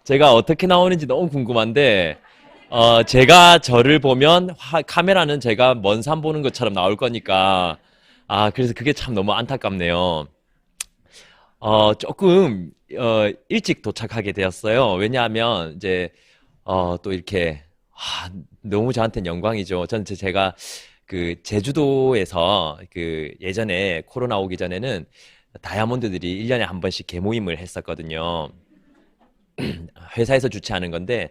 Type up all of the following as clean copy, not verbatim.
제가 어떻게 나오는지 너무 궁금한데, 제가 저를 보면 카메라는 제가 먼 산 보는 것처럼 나올 거니까, 그래서 그게 참 너무 안타깝네요. 조금, 일찍 도착하게 되었어요. 왜냐하면, 이제, 또 이렇게, 너무 저한테는 영광이죠. 제가 그 제주도에서 그 예전에 코로나 오기 전에는 다이아몬드들이 1년에 한 번씩 개모임을 했었거든요. 회사에서 주최하는 건데,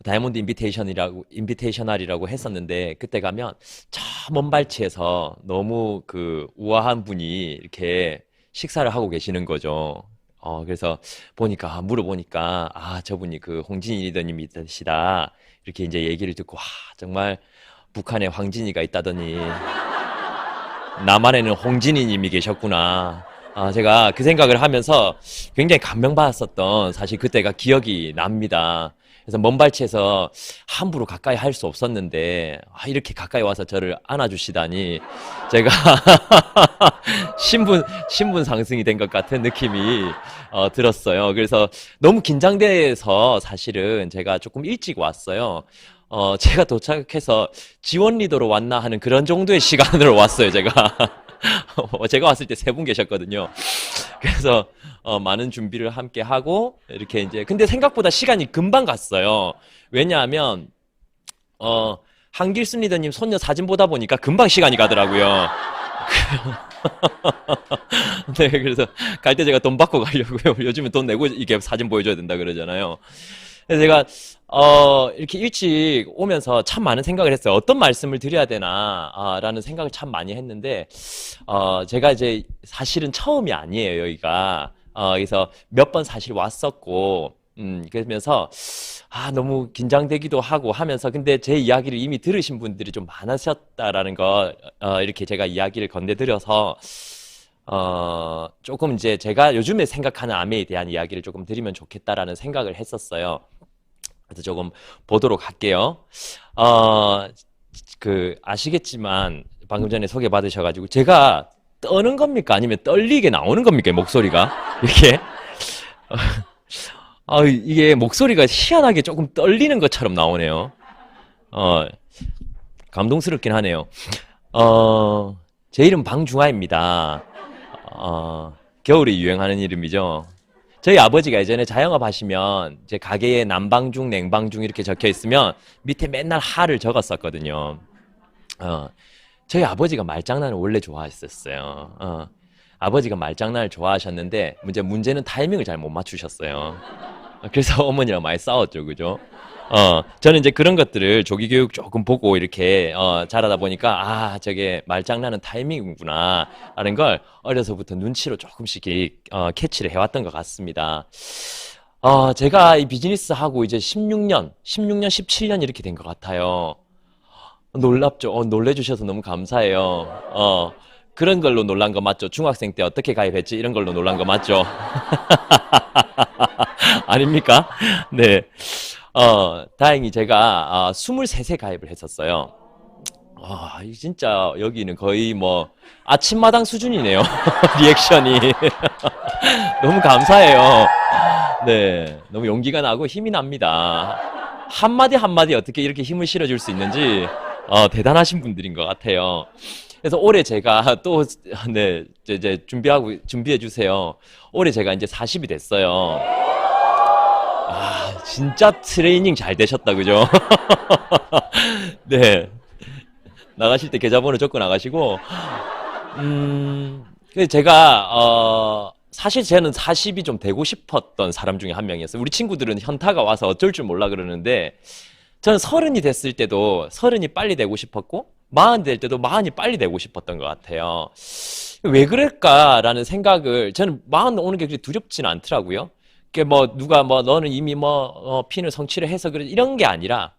다이아몬드 인비테이셔널이라고 했었는데, 그때 가면 저 먼 발치에서 너무 그 우아한 분이 이렇게 식사를 하고 계시는 거죠. 그래서 물어보니까, 저분이 그 홍진희 리더님이시다. 이렇게 이제 얘기를 듣고, 정말 북한에 황진이가 있다더니, 남한에는 홍진희님이 계셨구나. 제가 그 생각을 하면서 굉장히 감명받았었던 사실 그때가 기억이 납니다. 그래서 먼 발치에서 함부로 가까이 할 수 없었는데, 이렇게 가까이 와서 저를 안아주시다니, 제가 신분 상승이 된 것 같은 느낌이 들었어요. 그래서 너무 긴장돼서 사실은 제가 조금 일찍 왔어요. 제가 도착해서 지원 리더로 왔나 하는 그런 정도의 시간으로 왔어요, 제가. 제가 왔을 때 세 분 계셨거든요. 그래서 많은 준비를 함께 하고 이렇게 이제 근데 생각보다 시간이 금방 갔어요. 왜냐하면 한길순 리더님 손녀 사진 보다 보니까 금방 시간이 가더라고요. 네, 그래서 갈 때 제가 돈 받고 가려고요. 요즘은 돈 내고 이게 사진 보여줘야 된다 그러잖아요. 그래서 제가 이렇게 일찍 오면서 참 많은 생각을 했어요. 어떤 말씀을 드려야 되나 라는 생각을 참 많이 했는데 제가 이제 사실은 처음이 아니에요, 여기가. 그래서 몇 번 사실 왔었고 그러면서 너무 긴장되기도 하고 하면서 근데 제 이야기를 이미 들으신 분들이 좀 많으셨다라는 거 이렇게 제가 이야기를 건네드려서 조금 이제 제가 요즘에 생각하는 아메에 대한 이야기를 조금 드리면 좋겠다라는 생각을 했었어요. 그래서 조금 보도록 할게요. 어, 아시겠지만, 방금 전에 소개받으셔가지고, 제가 떠는 겁니까? 아니면 떨리게 나오는 겁니까? 목소리가? 이렇게? 이게 목소리가 희한하게 조금 떨리는 것처럼 나오네요. 어, 감동스럽긴 하네요. 제 이름 방중하입니다. 겨울에 유행하는 이름이죠. 저희 아버지가 예전에 자영업 하시면 제 가게에 남방중, 냉방중 이렇게 적혀 있으면 밑에 맨날 하를 적었었거든요. 어, 저희 아버지가 말장난을 원래 좋아했었어요. 아버지가 말장난을 좋아하셨는데 문제는 타이밍을 잘 못 맞추셨어요. 그래서 어머니랑 많이 싸웠죠, 그죠? 저는 이제 그런 것들을 조기 교육 조금 보고 이렇게 자라다 보니까 저게 말장난은 타이밍이구나 라는 걸 어려서부터 눈치로 조금씩 캐치를 해왔던 것 같습니다. 제가 이 비즈니스 하고 이제 16년, 17년 이렇게 된 것 같아요. 놀랍죠? 놀래주셔서 너무 감사해요. 그런 걸로 놀란 거 맞죠? 중학생 때 어떻게 가입했지? 이런 걸로 놀란 거 맞죠? 아닙니까? 네. 다행히 제가 23세 가입을 했었어요. 이 진짜 여기는 거의 뭐 아침마당 수준이네요. 리액션이. 너무 감사해요. 네. 너무 용기가 나고 힘이 납니다. 한마디 한마디 어떻게 이렇게 힘을 실어줄 수 있는지 대단하신 분들인 것 같아요. 그래서 올해 제가 또, 네, 이제 준비해 주세요. 올해 제가 이제 40이 됐어요. 진짜 트레이닝 잘 되셨다, 그죠? 네. 나가실 때 계좌번호 적고 나가시고, 제가, 사실 저는 40이 좀 되고 싶었던 사람 중에 한 명이었어요. 우리 친구들은 현타가 와서 어쩔 줄 몰라 그러는데, 저는 30이 됐을 때도 30이 빨리 되고 싶었고, 40이 될 때도 40이 빨리 되고 싶었던 것 같아요. 왜 그럴까라는 생각을, 저는 40 오는 게 그렇게 두렵진 않더라고요. 누가 너는 이미 핀을 성취를 해서 그래 이런 게 아니라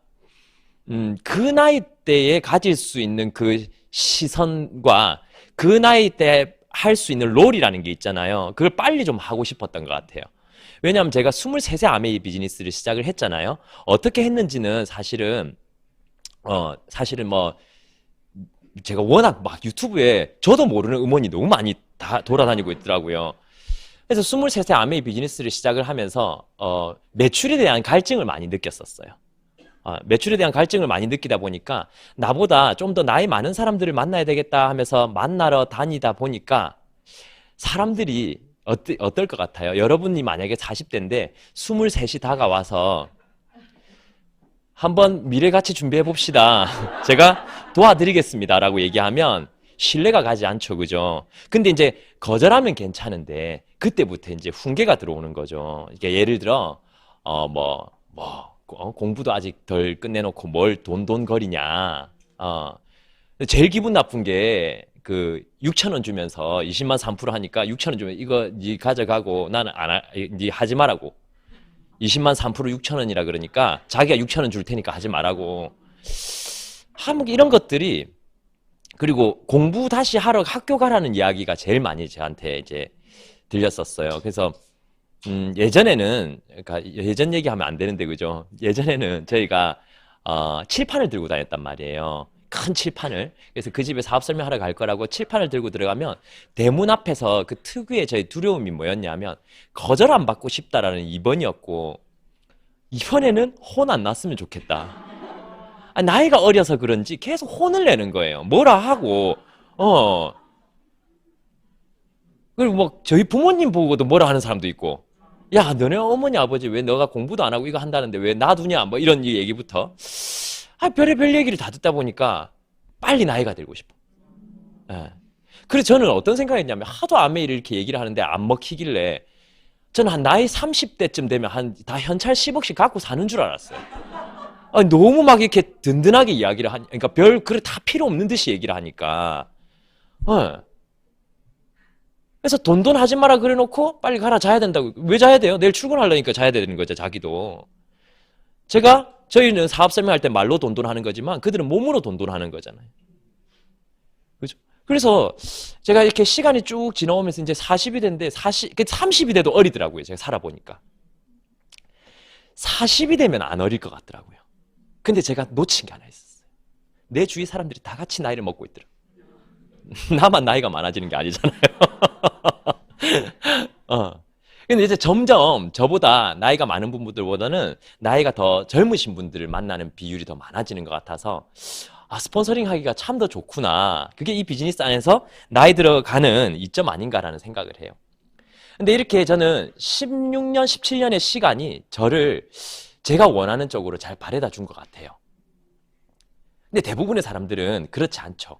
그 나이 때에 가질 수 있는 그 시선과 그 나이 때 할 수 있는 롤이라는 게 있잖아요. 그걸 빨리 좀 하고 싶었던 것 같아요. 왜냐하면 제가 23세 아메이 비즈니스를 시작을 했잖아요. 어떻게 했는지는 사실은 제가 워낙 막 유튜브에 저도 모르는 음원이 너무 많이 다 돌아다니고 있더라고요. 그래서 23세 아메이 비즈니스를 시작을 하면서 매출에 대한 갈증을 많이 느꼈었어요. 매출에 대한 갈증을 많이 느끼다 보니까 나보다 좀 더 나이 많은 사람들을 만나야 되겠다 하면서 만나러 다니다 보니까 사람들이 어떨 것 같아요? 여러분이 만약에 40대인데 23이 다가와서 한번 미래 같이 준비해 봅시다. 제가 도와드리겠습니다. 라고 얘기하면 신뢰가 가지 않죠. 그죠? 근데 이제 거절하면 괜찮은데 그때부터 이제 훈계가 들어오는 거죠. 이게 예를 들어 공부도 아직 덜 끝내놓고 뭘 돈돈거리냐. 제일 기분 나쁜 게 그 6천 원 주면서 20만 3% 하니까 6천 원 주면 이거 니 가져가고 나는 니 하지 말라고. 20만 3% 6천 원이라 그러니까 자기가 6천 원 줄 테니까 하지 말라고. 이런 것들이, 그리고 공부 다시 하러 학교 가라는 이야기가 제일 많이 저한테 이제 들렸었어요. 그래서 예전에는, 그러니까 예전 얘기하면 안 되는데 그죠? 예전에는 저희가 칠판을 들고 다녔단 말이에요. 큰 칠판을. 그래서 그 집에 사업 설명하러 갈 거라고 칠판을 들고 들어가면 대문 앞에서 그 특유의 저희 두려움이 뭐였냐면 거절 안 받고 싶다라는 2번이었고, 이번에는 혼 안 났으면 좋겠다. 나이가 어려서 그런지 계속 혼을 내는 거예요. 뭐라 하고, 그리고 뭐 저희 부모님 보고도 뭐라 하는 사람도 있고, 야, 너네 어머니 아버지 왜 너가 공부도 안 하고 이거 한다는데 왜 놔두냐, 뭐 이런 얘기부터 별의별 얘기를 다 듣다 보니까 빨리 나이가 들고 싶어. 예. 그래서 저는 어떤 생각했냐면 하도 아메이를 이렇게 얘기를 하는데 안 먹히길래 저는 한 나이 30대쯤 되면 다 현찰 10억씩 갖고 사는 줄 알았어요. 너무 막 이렇게 든든하게 이야기를 그러니까 그래 다 필요 없는 듯이 얘기를 하니까. 그래서 돈돈 하지 마라 그래 놓고 빨리 가라, 자야 된다고. 왜 자야 돼요? 내일 출근하려니까 자야 되는 거죠, 자기도. 저희는 사업 설명할 때 말로 돈돈 하는 거지만 그들은 몸으로 돈돈 하는 거잖아요. 그죠? 그래서 제가 이렇게 시간이 쭉 지나오면서 이제 40이 됐는데 30이 돼도 어리더라고요. 제가 살아보니까. 40이 되면 안 어릴 것 같더라고요. 근데 제가 놓친 게 하나 있었어요. 내 주위 사람들이 다 같이 나이를 먹고 있더라고요. 나만 나이가 많아지는 게 아니잖아요. 근데 이제 점점 저보다 나이가 많은 분들보다는 나이가 더 젊으신 분들을 만나는 비율이 더 많아지는 것 같아서 스폰서링 하기가 참 더 좋구나. 그게 이 비즈니스 안에서 나이 들어가는 이점 아닌가라는 생각을 해요. 근데 이렇게 저는 16년, 17년의 시간이 저를 제가 원하는 쪽으로 잘 바래다 준 것 같아요. 근데 대부분의 사람들은 그렇지 않죠.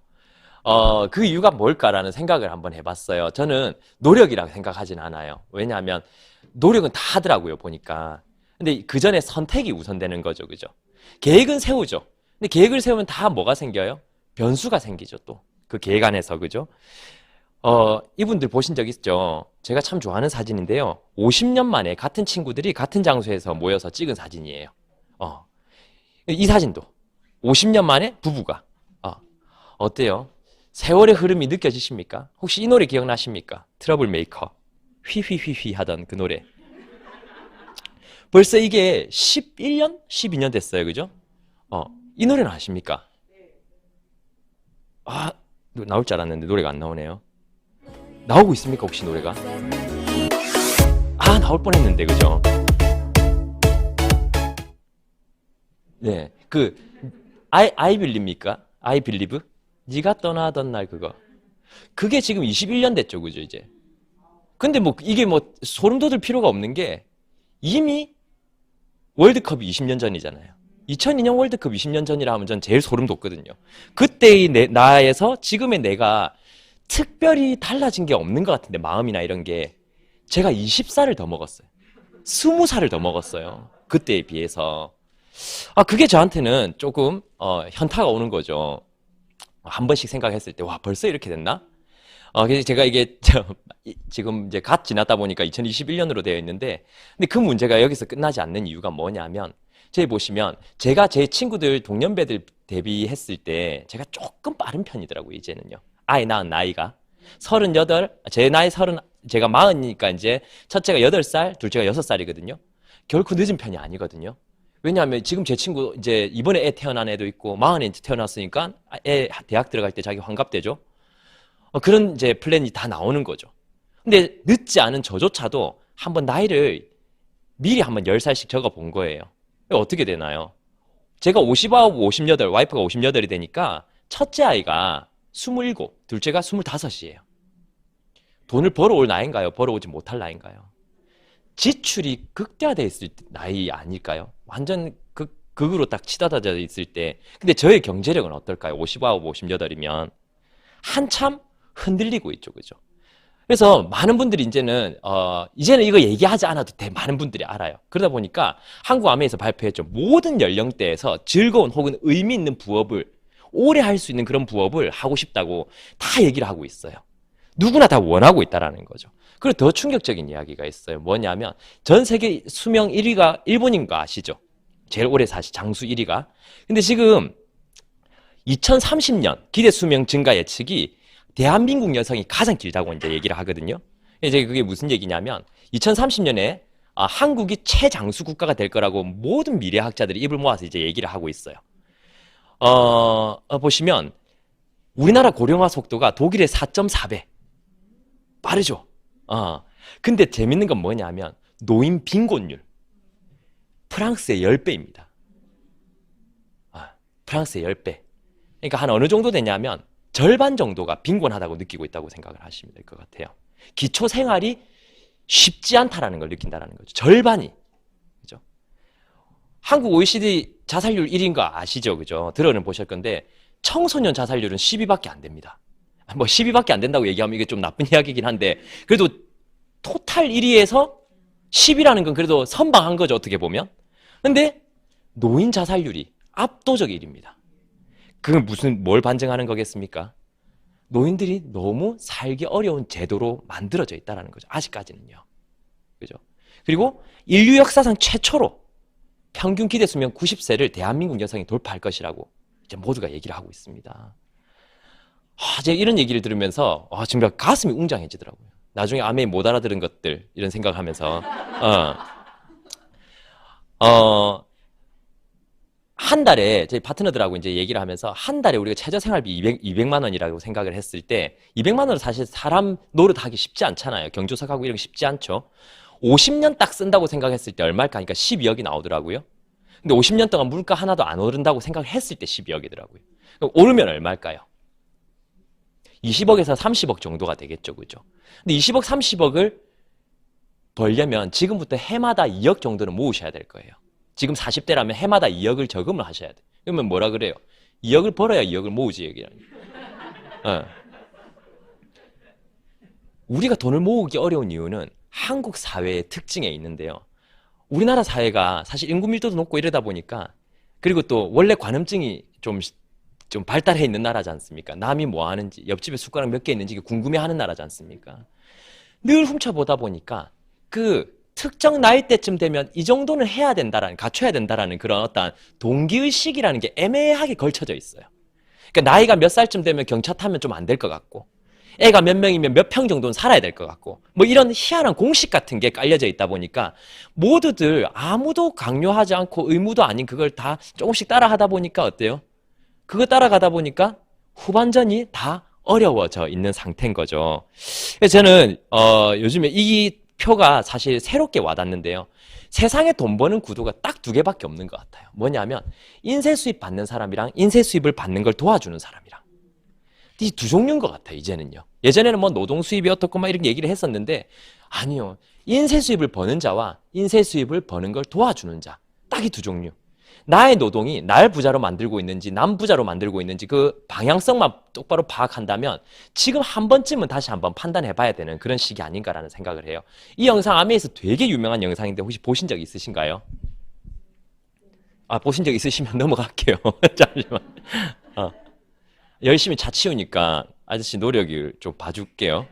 그 이유가 뭘까라는 생각을 한번 해봤어요. 저는 노력이라고 생각하진 않아요. 왜냐하면 노력은 다 하더라고요, 보니까. 근데 그 전에 선택이 우선되는 거죠, 그죠? 계획은 세우죠. 근데 계획을 세우면 다 뭐가 생겨요? 변수가 생기죠, 또. 그 계획 안에서, 그죠? 이분들 보신 적 있죠? 제가 참 좋아하는 사진인데요. 50년 만에 같은 친구들이 같은 장소에서 모여서 찍은 사진이에요. 이 사진도 50년 만에 부부가. 어때요? 세월의 흐름이 느껴지십니까? 혹시 이 노래 기억나십니까? 트러블 메이커. 휘휘휘휘 하던 그 노래. 벌써 이게 11년? 12년 됐어요. 그죠? 이 노래는 아십니까? 나올 줄 알았는데 노래가 안 나오네요. 나오고 있습니까? 혹시 노래가? 나올 뻔했는데, 그죠? 네. I believe입니까? I believe? 네가 떠나던 날 그거. 그게 지금 21년 됐죠, 그죠, 이제. 근데 이게 소름 돋을 필요가 없는 게 이미 월드컵이 20년 전이잖아요. 2002년 월드컵 20년 전이라 하면 전 제일 소름 돋거든요. 그때의 나에서 지금의 내가 특별히 달라진 게 없는 것 같은데, 마음이나 이런 게. 제가 20살을 더 먹었어요. 20살을 더 먹었어요. 그때에 비해서. 그게 저한테는 조금 현타가 오는 거죠. 한 번씩 생각했을 때, 와, 벌써 이렇게 됐나? 그래서 제가 이게 지금 이제 갓 지났다 보니까 2021년으로 되어 있는데, 근데 그 문제가 여기서 끝나지 않는 이유가 뭐냐면, 저희 보시면 제가 제 친구들 동년배들 대비했을 때 제가 조금 빠른 편이더라고요, 이제는요. 아이 낳은 나이가 38, 제 나이 30, 제가 40이니까 이제 첫째가 8살, 둘째가 6살이거든요. 결코 늦은 편이 아니거든요. 왜냐하면 지금 제 친구 이제 이번에 애 태어난 애도 있고 40에 태어났으니까 애 대학 들어갈 때 자기 환갑되죠. 그런 이제 플랜이 다 나오는 거죠. 근데 늦지 않은 저조차도 한번 나이를 미리 한번 10살씩 적어 본 거예요. 어떻게 되나요? 제가 59, 58, 와이프가 58이 되니까 첫째 아이가 27, 둘째가 25이에요. 돈을 벌어올 나이인가요? 벌어오지 못할 나이인가요? 지출이 극대화되어 있을 나이 아닐까요? 완전 극으로 딱 치닫아져 있을 때. 근데 저의 경제력은 어떨까요? 59, 58이면 한참 흔들리고 있죠. 그죠? 그래서 많은 분들이 이제는 이거 얘기하지 않아도 돼. 많은 분들이 알아요. 그러다 보니까 한국아메에서 발표했죠. 모든 연령대에서 즐거운 혹은 의미 있는 부업을 오래 할 수 있는 그런 부업을 하고 싶다고 다 얘기를 하고 있어요. 누구나 다 원하고 있다라는 거죠. 그리고 더 충격적인 이야기가 있어요. 뭐냐면 전 세계 수명 1위가 일본인 거 아시죠? 제일 오래 사시 장수 1위가. 근데 지금 2030년 기대 수명 증가 예측이 대한민국 여성이 가장 길다고 이제 얘기를 하거든요. 이제 그게 무슨 얘기냐면 2030년에 한국이 최장수 국가가 될 거라고 모든 미래학자들이 입을 모아서 이제 얘기를 하고 있어요. 보시면 우리나라 고령화 속도가 독일의 4.4배 빠르죠. 근데 재밌는 건 뭐냐면 노인 빈곤율 프랑스의 10배입니다. 프랑스의 10배. 그러니까 한 어느 정도 되냐면 절반 정도가 빈곤하다고 느끼고 있다고 생각을 하시면 될 것 같아요. 기초 생활이 쉽지 않다라는 걸 느낀다는 거죠. 절반이. 그죠? 한국 OECD 자살률 1위인 거 아시죠? 그죠? 들어는 보실 건데 청소년 자살률은 10위밖에 안 됩니다. 뭐 10위밖에 안 된다고 얘기하면 이게 좀 나쁜 이야기긴 한데 그래도 토탈 1위에서 10위라는 건 그래도 선방한 거죠. 어떻게 보면. 근데 노인 자살률이 압도적 1위입니다. 그건 뭘 반증하는 거겠습니까? 노인들이 너무 살기 어려운 제도로 만들어져 있다는 거죠. 아직까지는요. 그죠? 그리고 인류 역사상 최초로 평균 기대 수명 90세를 대한민국 여성이 돌파할 것이라고 이제 모두가 얘기를 하고 있습니다. 제가 이런 얘기를 들으면서 정말 가슴이 웅장해지더라고요. 나중에 아메이 못 알아들은 것들 이런 생각하면서 한 달에 저희 파트너들하고 이제 얘기를 하면서 한 달에 우리가 최저 생활비 200만 원이라고 생각을 했을 때 200만 원은 사실 사람 노릇하기 쉽지 않잖아요. 경조사하고 이런 게 쉽지 않죠. 50년 딱 쓴다고 생각했을 때 얼마일까 하니까 12억이 나오더라고요. 근데 50년 동안 물가 하나도 안 오른다고 생각했을 때 12억이더라고요. 그럼 오르면 얼마일까요? 20억에서 30억 정도가 되겠죠. 그죠? 근데 20억, 30억을 벌려면 지금부터 해마다 2억 정도는 모으셔야 될 거예요. 지금 40대라면 해마다 2억을 저금을 하셔야 돼. 그러면 뭐라 그래요? 2억을 벌어야 2억을 모으지 얘기라니. 우리가 돈을 모으기 어려운 이유는 한국 사회의 특징에 있는데요. 우리나라 사회가 사실 인구 밀도도 높고 이러다 보니까 그리고 또 원래 관음증이 좀 발달해 있는 나라지 않습니까? 남이 뭐 하는지 옆집에 숟가락 몇 개 있는지 궁금해하는 나라지 않습니까? 늘 훔쳐보다 보니까 그 특정 나이대쯤 되면 이 정도는 해야 된다라는, 갖춰야 된다라는 그런 어떤 동기의식이라는 게 애매하게 걸쳐져 있어요. 그러니까 나이가 몇 살쯤 되면 경차 타면 좀 안 될 것 같고, 애가 몇 명이면 몇 평 정도는 살아야 될 것 같고, 뭐 이런 희한한 공식 같은 게 깔려져 있다 보니까 모두들 아무도 강요하지 않고 의무도 아닌 그걸 다 조금씩 따라 하다 보니까 어때요? 그거 따라가다 보니까 후반전이 다 어려워져 있는 상태인 거죠. 그래서 저는 요즘에 이 표가 사실 새롭게 와닿는데요. 세상에 돈 버는 구도가 딱 두 개밖에 없는 것 같아요. 뭐냐면 인쇄 수입 받는 사람이랑 인쇄 수입을 받는 걸 도와주는 사람이랑 이 두 종류인 것 같아요. 이제는요. 예전에는 뭐 노동 수입이 어떻고 막 이런 얘기를 했었는데 아니요. 인쇄 수입을 버는 자와 인쇄 수입을 버는 걸 도와주는 자 딱 이 두 종류. 나의 노동이 날 부자로 만들고 있는지 남 부자로 만들고 있는지 그 방향성만 똑바로 파악한다면 지금 한 번쯤은 다시 한번 판단해 봐야 되는 그런 시기 아닌가라는 생각을 해요. 이 영상 아메에서 되게 유명한 영상인데 혹시 보신 적 있으신가요? 보신 적 있으시면 넘어갈게요. 잠시만. 열심히 차 치우니까 아저씨 노력을 좀 봐줄게요.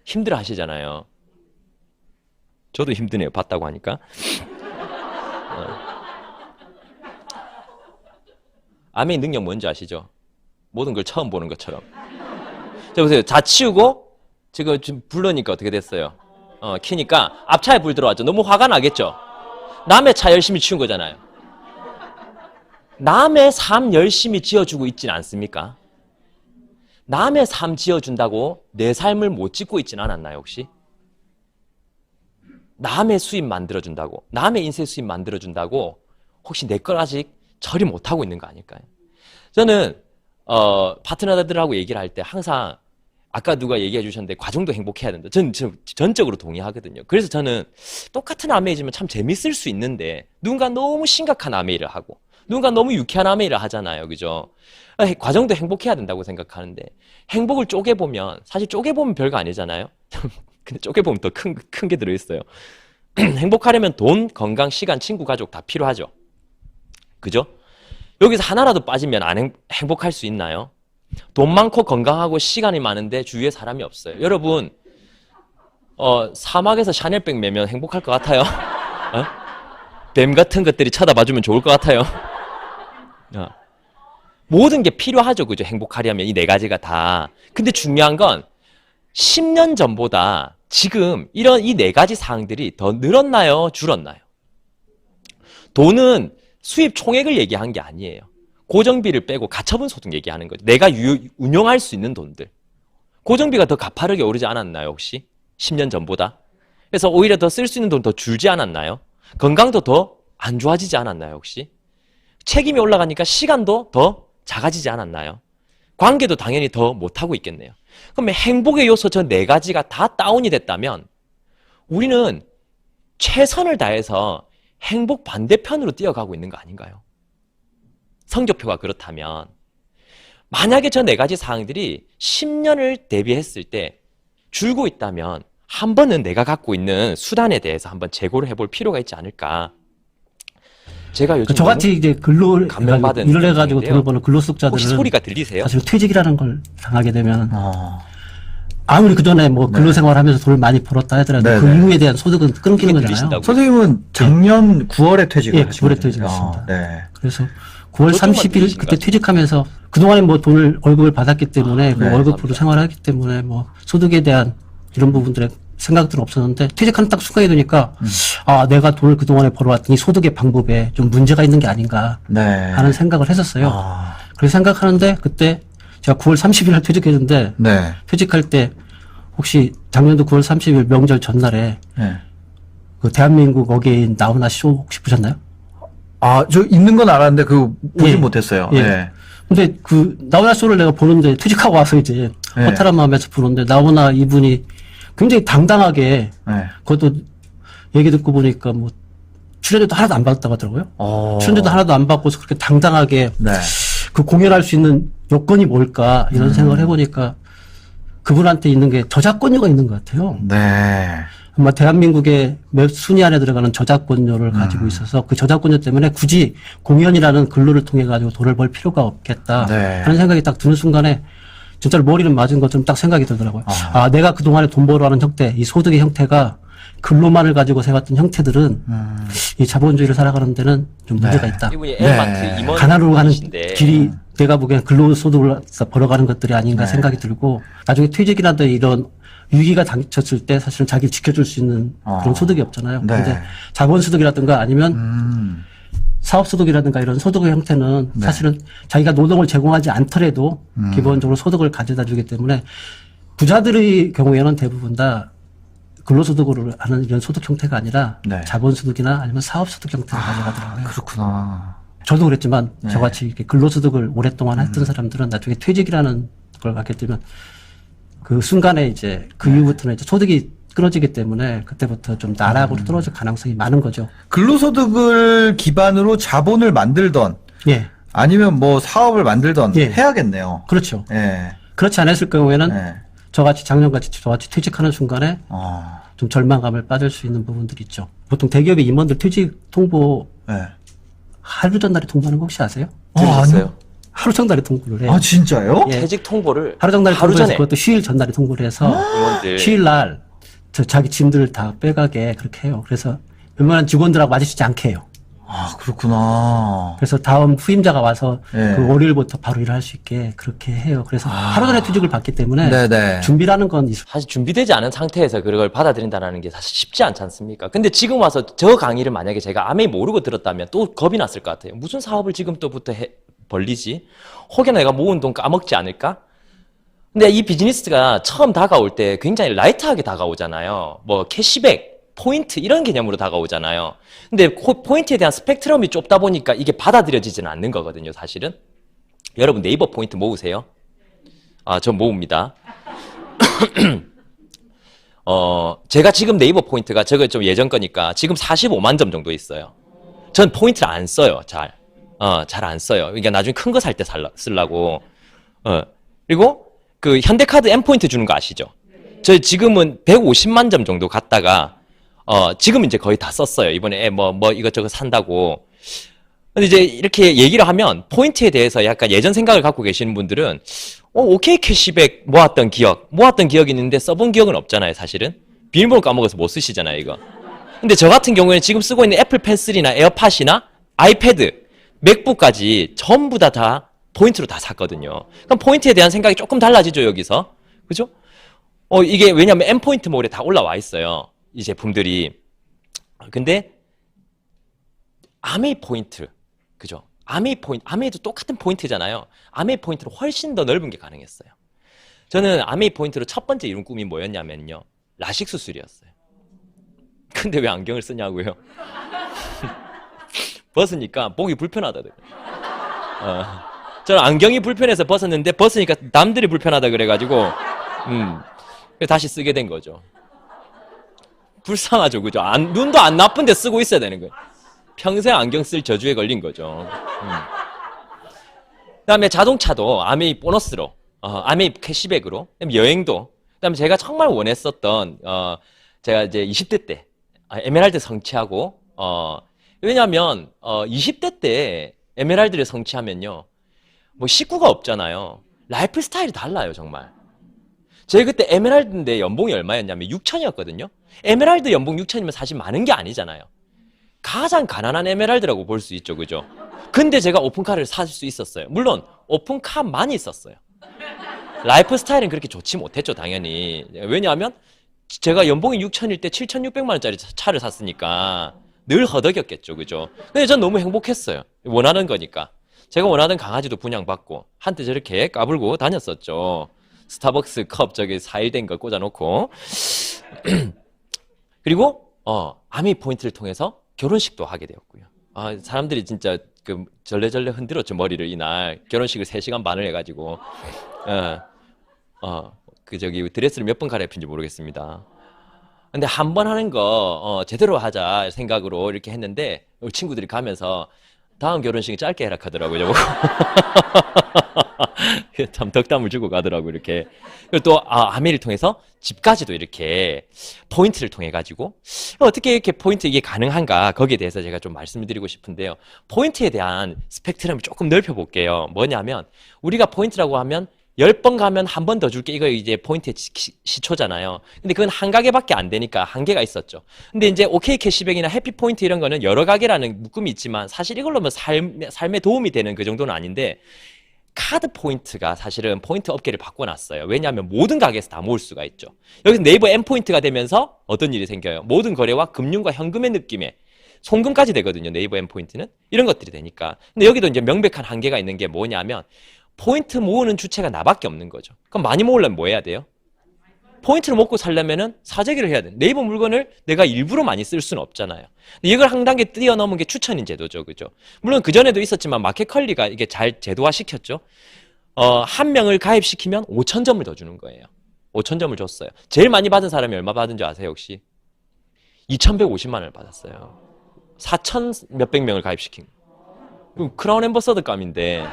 힘들어 하시잖아요. 저도 힘드네요. 봤다고 하니까. 아메의 능력 뭔지 아시죠? 모든 걸 처음 보는 것처럼. 자, 보세요. 자 치우고 지금 불러니까 어떻게 됐어요? 키니까 앞차에 불 들어왔죠. 너무 화가 나겠죠? 남의 차 열심히 치운 거잖아요. 남의 삶 열심히 지어주고 있지는 않습니까? 남의 삶 지어준다고 내 삶을 못 짓고 있진 않았나요, 혹시? 남의 수입 만들어준다고, 남의 인생 수입 만들어준다고 혹시 내 걸 아직 처리 못하고 있는 거 아닐까요? 저는 파트너들하고 얘기를 할 때 항상 아까 누가 얘기해 주셨는데 과정도 행복해야 된다. 저는 전적으로 동의하거든요. 그래서 저는 똑같은 아메이지면 참 재밌을 수 있는데 누군가 너무 심각한 아메이를 하고 누군가 너무 유쾌한 아메이를 하잖아요. 그죠? 과정도 행복해야 된다고 생각하는데 행복을 쪼개보면 사실 쪼개보면 별거 아니잖아요. 근데 쪼개보면 더 큰 게 들어있어요. 행복하려면 돈, 건강, 시간, 친구, 가족 다 필요하죠. 그죠? 여기서 하나라도 빠지면 안 행복할 수 있나요? 돈 많고 건강하고 시간이 많은데 주위에 사람이 없어요. 여러분 사막에서 샤넬백 매면 행복할 것 같아요? 뱀 같은 것들이 쳐다봐주면 좋을 것 같아요? 모든 게 필요하죠. 그죠? 행복하려면 이 네 가지가 다. 근데 중요한 건 10년 전보다 지금 이런 이 네 가지 사항들이 더 늘었나요? 줄었나요? 돈은 수입 총액을 얘기한 게 아니에요. 고정비를 빼고 가처분 소득 얘기하는 거죠. 내가 운용할 수 있는 돈들. 고정비가 더 가파르게 오르지 않았나요, 혹시? 10년 전보다? 그래서 오히려 더 쓸 수 있는 돈 더 줄지 않았나요? 건강도 더 안 좋아지지 않았나요, 혹시? 책임이 올라가니까 시간도 더 작아지지 않았나요? 관계도 당연히 더 못하고 있겠네요. 그러면 행복의 요소 저 네 가지가 다 다운이 됐다면 우리는 최선을 다해서 행복 반대편으로 뛰어가고 있는 거 아닌가요? 성적표가 그렇다면 만약에 저 네 가지 사항들이 10년을 대비했을 때 줄고 있다면 한 번은 내가 갖고 있는 수단에 대해서 한번 재고를 해볼 필요가 있지 않을까. 제가 요즘 저같이 이제 근로 감명받은 일을 해가지고 분인데요. 돈을 버는 근로소득자들은 혹시 소리가 들리세요? 사실 퇴직이라는 걸 당하게 되면 아무리 그 전에 뭐 근로생활하면서 돈을 많이 벌었다 하더라도 네네. 그 이후에 대한 소득은 끊기는 거잖아요. 들리신다고요? 선생님은 작년 9월에 퇴직을 예, 하신 9월에 거죠? 퇴직했습니다. 네. 그래서 9월 그것만 30일 들리신 그때 것 퇴직하면서 그동안에 뭐 돈을 월급을 받았기 때문에 그 네, 월급으로 감사합니다. 생활을 하기 때문에 뭐 소득에 대한 이런 부분들에 생각들은 없었는데 퇴직하는 딱 순간이 되니까 아 내가 돈을 그동안에 벌어왔더니 소득의 방법에 좀 문제가 있는 게 아닌가 네. 하는 생각을 했었어요. 아, 그래서 생각하는데 그때 제가 9월 30일 날 퇴직했는데 네. 퇴직할 때 혹시 작년도 9월 30일 명절 전날에 네. 그 대한민국 어게인 나훈아 쇼 혹시 보셨나요? 아, 저 있는 건 알았는데 그거 보진 예. 못했어요. 예. 네. 근데 그 나훈아 쇼를 내가 보는데 퇴직하고 와서 이제 네. 허탈한 마음에서 보는데 나훈아 이분이 굉장히 당당하게 네. 그것도 얘기 듣고 보니까 뭐 출연료도 하나도 안 받았다고 하더라고요. 출연료도 하나도 안 받고서 그렇게 당당하게 네. 그 공연할 수 있는 요건이 뭘까 이런 생각을 해보니까 그분한테 있는 게 저작권료가 있는 것 같아요. 네. 아마 대한민국의 몇 순위 안에 들어가는 저작권료를 가지고 있어서 그 저작권료 때문에 굳이 공연이라는 근로를 통해 가지고 돈을 벌 필요가 없겠다 네. 하는 생각이 딱 드는 순간에 진짜로 머리를 맞은 것처럼 딱 생각이 들더라고요. 아, 내가 그동안에 돈 벌어하는 형태, 이 소득의 형태가 근로만을 가지고 세웠던 형태들은 이 자본주의를 살아가는 데는 좀 문제가 있다. 이분이 네. L마트 임원 가난으로 가는 분이신데 길이 내가 보기엔 근로소득을 벌어가는 것들이 아닌가 네. 생각이 들고 나중에 퇴직이라든 이런 위기가 닥쳤을 때 사실은 자기를 지켜줄 수 있는 그런 소득이 없잖아요. 네. 근데 자본소득이라든가 아니면 사업소득이라든가 이런 소득의 형태는 네. 사실은 자기가 노동을 제공하지 않더라도 기본적으로 소득을 가져다 주기 때문에 부자들의 경우에는 대부분 다 근로소득으로 하는 이런 소득 형태가 아니라 네. 자본소득이나 아니면 사업소득 형태를 가져가더라고요. 그렇구나. 저도 그랬지만 네. 저같이 이렇게 근로소득을 오랫동안 했던 사람들은 나중에 퇴직이라는 걸 갖게 되면 그 순간에 이제 그 이후부터는 이제 소득이 끊어지기 때문에 그때부터 좀 나락으로 떨어질 가능성이 많은 거죠. 근로소득을 기반으로 자본을 만들던 예, 아니면 뭐 사업을 만들던 예. 해야겠네요. 그렇죠. 예. 그렇지 않았을 경우에는 네. 저같이 작년같이 저같이 퇴직하는 순간에 어. 좀 절망감을 빠질 수 있는 부분들이 있죠. 보통 대기업의 임원들 퇴직 통보 네. 하루 전날에 통보하는 거 혹시 아세요? 들으셨어요? 하루 전날에 통보를 해요. 아, 진짜요? 예. 퇴직 통보를 하루 전날에 하루 통보해서 전에 그것도 휴일 전날에 통보를 해서 임원들 휴일 날 자기 짐들 다 빼가게 그렇게 해요. 그래서 웬만한 직원들하고 마주치지 않게 해요. 아, 그렇구나. 그래서 다음 후임자가 와서 예. 그 월요일부터 바로 일을 할 수 있게 그렇게 해요. 그래서 하루 전에 퇴직을 받기 때문에 네네. 준비라는 건 있을 사실 준비되지 않은 상태에서 그걸 받아들인다는 게 사실 쉽지 않지 않습니까? 근데 지금 와서 저 강의를 만약에 제가 아메이 모르고 들었다면 또 겁이 났을 것 같아요. 무슨 사업을 지금부터 벌리지? 혹여나 내가 모은 돈 까먹지 않을까? 근데 이 비즈니스가 처음 다가올 때 굉장히 라이트하게 다가오잖아요. 뭐 캐시백, 포인트 이런 개념으로 다가오잖아요. 근데 포인트에 대한 스펙트럼이 좁다 보니까 이게 받아들여지지는 않는 거거든요, 사실은. 여러분 네이버 포인트 모으세요? 아, 저 모읍니다. 제가 지금 네이버 포인트가 저거 좀 예전 거니까 지금 45만 점 정도 있어요. 전 포인트를 안 써요, 잘. 잘 안 써요. 그러니까 나중에 큰 거 살 때 쓰려고. 그리고 그 현대카드 M포인트 주는 거 아시죠? 저희 지금은 150만 점 정도 갔다가, 지금 이제 거의 다 썼어요. 이번에 뭐 이것저것 산다고. 근데 이제 이렇게 얘기를 하면 포인트에 대해서 약간 예전 생각을 갖고 계시는 분들은 오케이 캐시백 모았던 기억이 있는데 써본 기억은 없잖아요, 사실은. 비밀번호 까먹어서 못 쓰시잖아요, 이거. 근데 저 같은 경우에는 지금 쓰고 있는 애플 펜슬이나 에어팟이나 아이패드, 맥북까지 전부 다 포인트로 다 샀거든요. 그럼 포인트에 대한 생각이 조금 달라지죠, 여기서. 그죠? 이게 왜냐면 M포인트 몰에 다 올라와 있어요, 이 제품들이. 근데 아메이 포인트, 그죠? 아메이도 똑같은 포인트잖아요. 아메이 포인트로 훨씬 더 넓은 게 가능했어요. 저는 아메이 포인트로 첫 번째 이룬 꿈이 뭐였냐면요, 라식 수술이었어요. 근데 왜 안경을 쓰냐고요? 벗으니까 보기 불편하다더라고요. 저는 안경이 불편해서 벗었는데 벗으니까 남들이 불편하다 그래가지고 다시 쓰게 된 거죠. 불쌍하죠, 그죠? 눈도 안 나쁜데 쓰고 있어야 되는 거예요. 평생 안경 쓸 저주에 걸린 거죠. 그다음에 자동차도 아메이 보너스로, 아메이 캐시백으로, 그다음에 여행도, 그다음에 제가 정말 원했었던, 제가 이제 20대 때 에메랄드 성취하고, 왜냐하면 20대 때 에메랄드를 성취하면요, 뭐 식구가 없잖아요. 라이프 스타일이 달라요, 정말. 제가 그때 에메랄드인데 연봉이 얼마였냐면 6천이었거든요. 에메랄드 연봉 6천이면 사실 많은 게 아니잖아요. 가장 가난한 에메랄드라고 볼 수 있죠, 그죠? 근데 제가 오픈카를 살 수 있었어요. 물론 오픈카만 있었어요. 라이프 스타일은 그렇게 좋지 못했죠, 당연히. 왜냐하면 제가 연봉이 6천일 때 7,600만 원짜리 차를 샀으니까 늘 허덕였겠죠, 그죠? 근데 전 너무 행복했어요. 원하는 거니까. 제가 원하던 강아지도 분양받고 한때 저렇게 까불고 다녔었죠. 스타벅스 컵 저기 4일 된 거 꽂아놓고. 그리고 아미 포인트를 통해서 결혼식도 하게 되었고요. 사람들이 진짜 그 절레절레 흔들었죠, 머리를. 이날 결혼식을 3시간 반을 해가지고 그 저기 드레스를 몇 번 갈아입힌지 모르겠습니다. 근데 한 번 하는 거 제대로 하자 생각으로 이렇게 했는데 친구들이 가면서 다음 결혼식이 짧게 해라 하더라고요. 저보고. 참 덕담을 주고 가더라고요, 이렇게. 그리고 또 아메를 통해서 집까지도 이렇게 포인트를 통해 가지고 어떻게 이렇게 포인트 이게 가능한가, 거기에 대해서 제가 좀 말씀을 드리고 싶은데요. 포인트에 대한 스펙트럼을 조금 넓혀 볼게요. 뭐냐면 우리가 포인트라고 하면 10번 가면 한 번 더 줄게, 이거 이제 포인트의 시초잖아요. 근데 그건 한 가게밖에 안 되니까 한계가 있었죠. 근데 이제 오케이 캐시백이나 해피 포인트 이런 거는 여러 가게라는 묶음이 있지만 사실 이걸로 뭐 삶에 도움이 되는 그 정도는 아닌데, 카드 포인트가 사실은 포인트 업계를 바꿔놨어요. 왜냐하면 모든 가게에서 다 모을 수가 있죠. 여기서 네이버 M포인트가 되면서 어떤 일이 생겨요? 모든 거래와 금융과 현금의 느낌의 송금까지 되거든요, 네이버 M포인트는. 이런 것들이 되니까. 근데 여기도 이제 명백한 한계가 있는 게 뭐냐면 포인트 모으는 주체가 나밖에 없는 거죠. 그럼 많이 모으려면 뭐 해야 돼요? 포인트를 먹고 살려면은 사재기를 해야 돼. 네이버 물건을 내가 일부러 많이 쓸 수는 없잖아요. 근데 이걸 한 단계 뛰어넘은 게 추천인 제도죠, 그죠? 물론 그 전에도 있었지만 마켓컬리가 이게 잘 제도화 시켰죠. 한 명을 가입시키면 5,000점을 더 주는 거예요. 5,000점을 줬어요. 제일 많이 받은 사람이 얼마 받은 줄 아세요, 혹시? 2,150만 원을 받았어요. 4,000 몇백 명을 가입시킨. 크라운 앰버서더 감인데.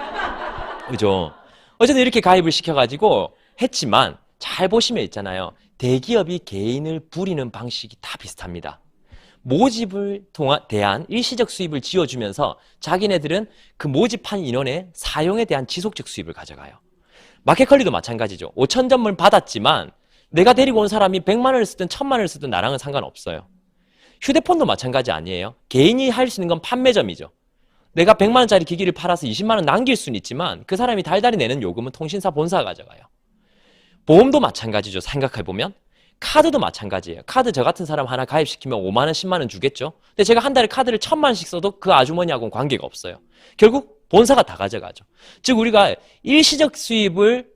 그죠? 어쨌든 이렇게 가입을 시켜가지고 했지만, 잘 보시면 있잖아요. 대기업이 개인을 부리는 방식이 다 비슷합니다. 모집을 대한 일시적 수입을 지어주면서 자기네들은 그 모집한 인원의 사용에 대한 지속적 수입을 가져가요. 마켓컬리도 마찬가지죠. 5,000점을 받았지만 내가 데리고 온 사람이 100만 원을 쓰든 1,000만 원을 쓰든 나랑은 상관없어요. 휴대폰도 마찬가지 아니에요. 개인이 할 수 있는 건 판매점이죠. 내가 100만 원짜리 기기를 팔아서 20만 원 남길 수는 있지만 그 사람이 달달이 내는 요금은 통신사 본사가 가져가요. 보험도 마찬가지죠. 생각해보면. 카드도 마찬가지예요. 카드 저 같은 사람 하나 가입시키면 5만 원, 10만 원 주겠죠. 근데 제가 한 달에 카드를 1,000만 원씩 써도 그 아주머니하고는 관계가 없어요. 결국 본사가 다 가져가죠. 즉 우리가 일시적 수입을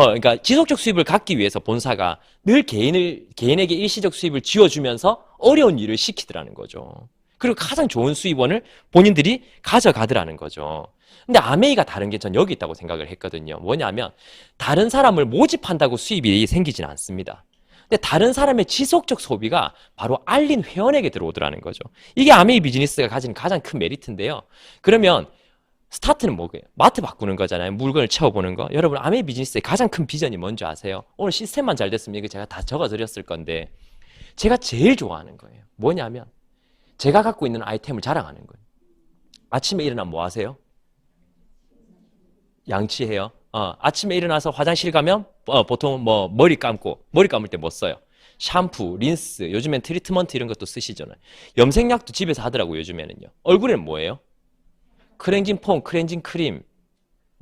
그러니까 지속적 수입을 갖기 위해서 본사가 늘 개인에게 일시적 수입을 쥐어주면서 어려운 일을 시키더라는 거죠. 그리고 가장 좋은 수입원을 본인들이 가져가더라는 거죠. 근데 아메이가 다른 게 전 여기 있다고 생각을 했거든요. 뭐냐면 다른 사람을 모집한다고 수입이 생기진 않습니다. 근데 다른 사람의 지속적 소비가 바로 알린 회원에게 들어오더라는 거죠. 이게 아메이 비즈니스가 가진 가장 큰 메리트인데요. 그러면 스타트는 뭐예요? 마트 바꾸는 거잖아요. 물건을 채워보는 거. 여러분 아메이 비즈니스의 가장 큰 비전이 뭔지 아세요? 오늘 시스템만 잘 됐으면 이거 제가 다 적어드렸을 건데 제가 제일 좋아하는 거예요. 뭐냐면 제가 갖고 있는 아이템을 자랑하는 거예요. 아침에 일어나면 뭐 하세요? 양치해요. 아침에 일어나서 화장실 가면 보통 뭐 머리 감을 때 뭐 써요? 샴푸, 린스, 요즘엔 트리트먼트 이런 것도 쓰시잖아요. 염색약도 집에서 하더라고요, 요즘에는요. 얼굴에는 뭐예요? 클렌징 폼, 클렌징 크림,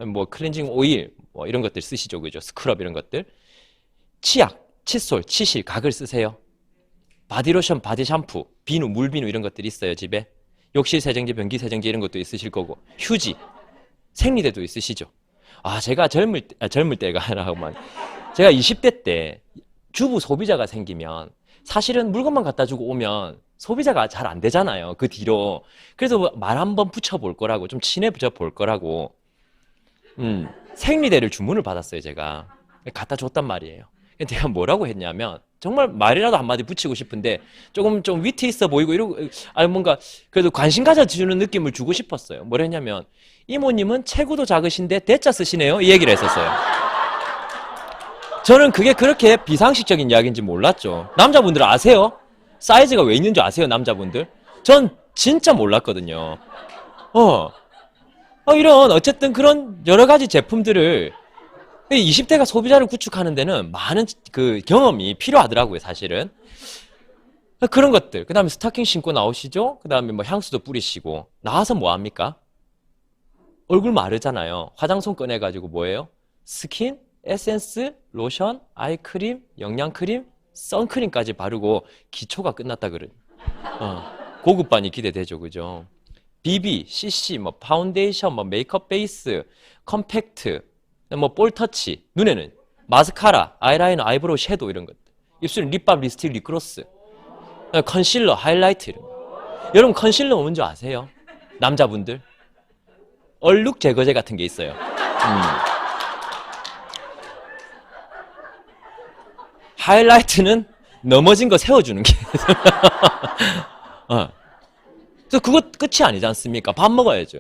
뭐 클렌징 오일, 뭐 이런 것들 쓰시죠, 그죠? 스크럽 이런 것들. 치약, 칫솔, 치실, 각을 쓰세요. 바디로션, 바디 샴푸, 비누, 물비누 이런 것들이 있어요, 집에. 욕실 세정제, 변기 세정제 이런 것도 있으실 거고. 휴지, 생리대도 있으시죠. 제가 젊을 때가 아니라고만. 제가 20대 때 주부 소비자가 생기면 사실은 물건만 갖다 주고 오면 소비자가 잘 안 되잖아요. 그 뒤로. 그래서 말 한번 붙여볼 거라고, 좀 친해져 볼 거라고, 생리대를 주문을 받았어요, 제가. 갖다 줬단 말이에요. 내가 뭐라고 했냐면, 정말 말이라도 한마디 붙이고 싶은데, 조금 좀 위트 있어 보이고, 이러고, 뭔가, 그래도 관심 가져주는 느낌을 주고 싶었어요. 뭐라 했냐면, 이모님은 체구도 작으신데 대자 쓰시네요. 이 얘기를 했었어요. 저는 그게 그렇게 비상식적인 이야기인지 몰랐죠. 남자분들 아세요? 사이즈가 왜 있는 줄 아세요, 남자분들? 전 진짜 몰랐거든요. 이런 어쨌든 그런 여러 가지 제품들을 20대가 소비자를 구축하는 데는 많은 그 경험이 필요하더라고요, 사실은. 그런 것들. 그 다음에 스타킹 신고 나오시죠? 그 다음에 뭐 향수도 뿌리시고. 나와서 뭐 합니까? 얼굴 마르잖아요. 화장솜 꺼내가지고 뭐예요? 스킨, 에센스, 로션, 아이크림, 영양크림, 선크림까지 바르고 기초가 끝났다 그래. 고급반이 기대되죠, 그죠? BB, CC, 뭐 파운데이션, 뭐 메이크업 베이스, 컴팩트, 뭐 볼터치, 눈에는 마스카라, 아이라이너, 아이브로우, 섀도우 이런 것들. 입술은 립밤, 립스틱, 립그로스, 컨실러, 하이라이트 이런 거. 여러분 컨실러 뭔지 아세요? 남자분들 얼룩 제거제 같은 게 있어요. 하이라이트는 넘어진 거 세워주는 게. 그래서 그거 끝이 아니지 않습니까? 밥 먹어야죠.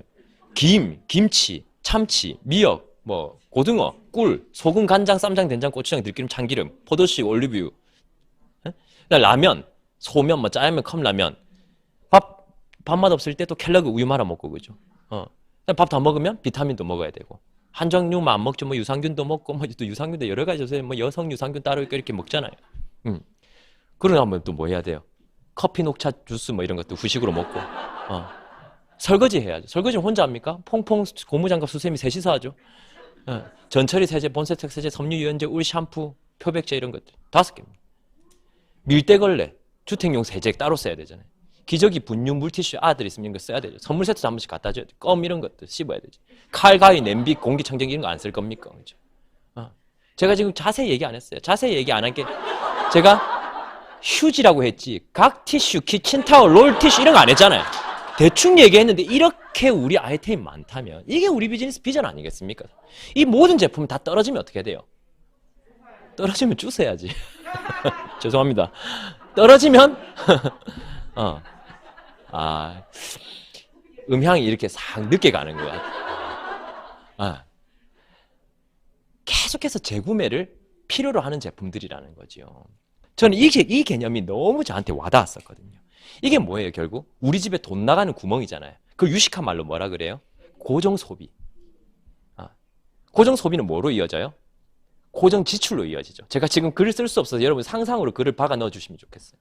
김치, 참치, 미역, 뭐 고등어, 꿀, 소금, 간장, 쌈장, 된장, 고추장, 들기름, 참기름, 포도씨, 올리브유. 라면, 소면, 뭐 짜장면, 컵라면. 밥맛 없을 때 또 켈러그 우유 말아 먹고 그죠. 밥 다 먹으면 비타민도 먹어야 되고. 한 종류만 안 먹죠. 뭐 유산균도 먹고 뭐 또 유산균도 여러 가지 요새 뭐 여성 유산균 따로 있고 이렇게 먹잖아요. 그러면 또 뭐 해야 돼요? 커피, 녹차, 주스 뭐 이런 것도 후식으로 먹고. 설거지 해야죠. 설거지는 혼자 합니까? 퐁퐁 고무장갑 수세미 셋이서 하죠. 전처리 세제, 본세척 세제, 섬유 유연제, 울 샴푸, 표백제 이런 것들 5개입니다. 밀대걸레, 주택용 세제 따로 써야 되잖아요. 기저귀, 분유, 물티슈 아들 있으면 이런 거 써야 되죠. 선물 세트도 한 번씩 갖다 줘야 돼. 껌 이런 것들 씹어야 되지. 칼, 가위, 냄비, 공기청정기 이런 거 안 쓸 겁니까? 그죠? 제가 지금 자세히 얘기 안 했어요. 자세히 얘기 안 한 게 제가 휴지라고 했지 각 티슈, 키친타월, 롤티슈 이런 거 안 했잖아요. 대충 얘기했는데 이렇게 우리 아이템이 많다면 이게 우리 비즈니스 비전 아니겠습니까? 이 모든 제품 다 떨어지면 어떻게 돼요? 떨어지면 주워야지. 죄송합니다. 떨어지면 음향이 이렇게 싹 늦게 가는 거야. 계속해서 재구매를 필요로 하는 제품들이라는 거죠. 저는 이 개념이 너무 저한테 와닿았었거든요. 이게 뭐예요, 결국? 우리 집에 돈 나가는 구멍이잖아요. 그 유식한 말로 뭐라 그래요? 고정 소비. 고정 소비는 뭐로 이어져요? 고정 지출로 이어지죠. 제가 지금 글을 쓸 수 없어서 여러분 상상으로 글을 박아 넣어 주시면 좋겠어요.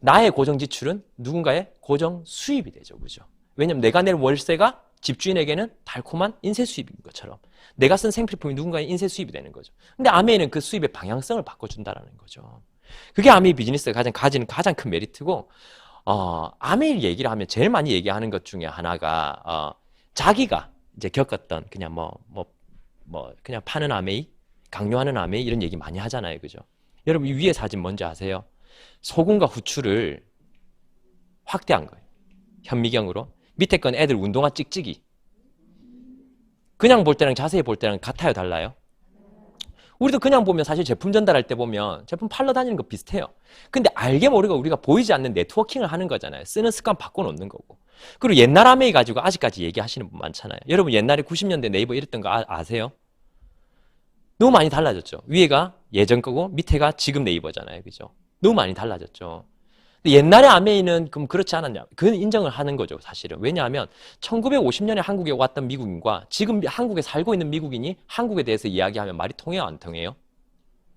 나의 고정 지출은 누군가의 고정 수입이 되죠. 그죠? 왜냐면 내가 낼 월세가 집주인에게는 달콤한 인쇄 수입인 것처럼 내가 쓴 생필품이 누군가의 인쇄 수입이 되는 거죠. 근데 아메이는 그 수입의 방향성을 바꿔준다는 거죠. 그게 아메이 비즈니스가 가지는 가장 큰 메리트고, 아메이 얘기를 하면 제일 많이 얘기하는 것 중에 하나가, 자기가 이제 겪었던 그냥 그냥 파는 아메이, 강요하는 아메이 이런 얘기 많이 하잖아요. 그죠? 여러분 이 위에 사진 뭔지 아세요? 소금과 후추를 확대한 거예요. 현미경으로. 밑에 건 애들 운동화 찍찍이. 그냥 볼 때랑 자세히 볼 때랑 같아요, 달라요? 우리도 그냥 보면 사실 제품 전달할 때 보면 제품 팔러 다니는 거 비슷해요. 근데 알게 모르게 우리가 보이지 않는 네트워킹을 하는 거잖아요. 쓰는 습관 바꿔놓는 거고. 그리고 옛날 아메이 가지고 아직까지 얘기하시는 분 많잖아요. 여러분 옛날에 90년대 네이버 이랬던 거 아세요? 너무 많이 달라졌죠. 위에가 예전 거고 밑에가 지금 네이버잖아요. 그죠? 너무 많이 달라졌죠. 근데 옛날에 아메이는 그럼 그렇지 않았냐? 그건 인정을 하는 거죠, 사실은. 왜냐하면 1950년에 한국에 왔던 미국인과 지금 한국에 살고 있는 미국인이 한국에 대해서 이야기하면 말이 통해요, 안 통해요?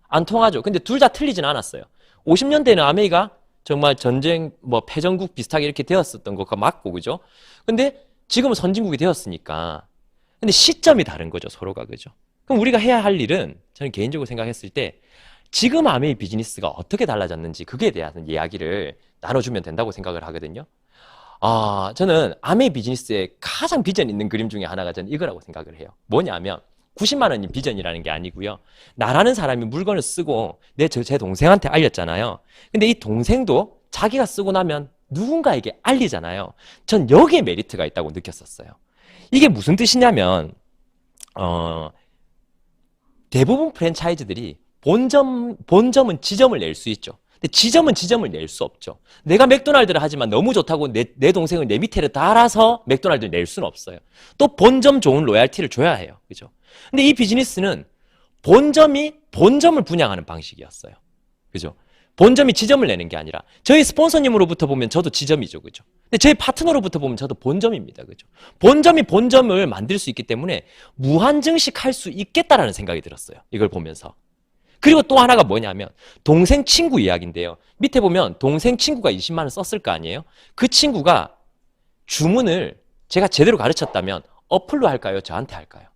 안 통하죠. 근데 둘 다 틀리진 않았어요. 50년대에는 아메이가 정말 전쟁, 패전국 비슷하게 이렇게 되었었던 것과 맞고, 그죠? 근데 지금은 선진국이 되었으니까. 근데 시점이 다른 거죠, 서로가, 그죠? 그럼 우리가 해야 할 일은 저는 개인적으로 생각했을 때 지금 아메이 비즈니스가 어떻게 달라졌는지 그거에 대한 이야기를 나눠주면 된다고 생각을 하거든요. 저는 아메이 비즈니스의 가장 비전 있는 그림 중에 하나가 저는 이거라고 생각을 해요. 뭐냐면 90만 원이 비전이라는 게 아니고요. 나라는 사람이 물건을 쓰고 제 동생한테 알렸잖아요. 근데 이 동생도 자기가 쓰고 나면 누군가에게 알리잖아요. 전 여기에 메리트가 있다고 느꼈었어요. 이게 무슨 뜻이냐면 대부분 프랜차이즈들이 본점은 지점을 낼 수 있죠. 근데 지점은 지점을 낼 수 없죠. 내가 맥도날드를 하지만 너무 좋다고 내 동생을 내 밑에 달아서 맥도날드를 낼 수는 없어요. 또 본점 좋은 로얄티를 줘야 해요. 그죠? 근데 이 비즈니스는 본점을 분양하는 방식이었어요. 그죠? 본점이 지점을 내는 게 아니라 저희 스폰서님으로부터 보면 저도 지점이죠. 그죠? 근데 저희 파트너로부터 보면 저도 본점입니다. 그죠? 본점이 본점을 만들 수 있기 때문에 무한 증식할 수 있겠다라는 생각이 들었어요. 이걸 보면서. 그리고 또 하나가 뭐냐면 동생 친구 이야기인데요. 밑에 보면 동생 친구가 20만 원 썼을 거 아니에요? 그 친구가 주문을 제가 제대로 가르쳤다면 어플로 할까요? 저한테 할까요?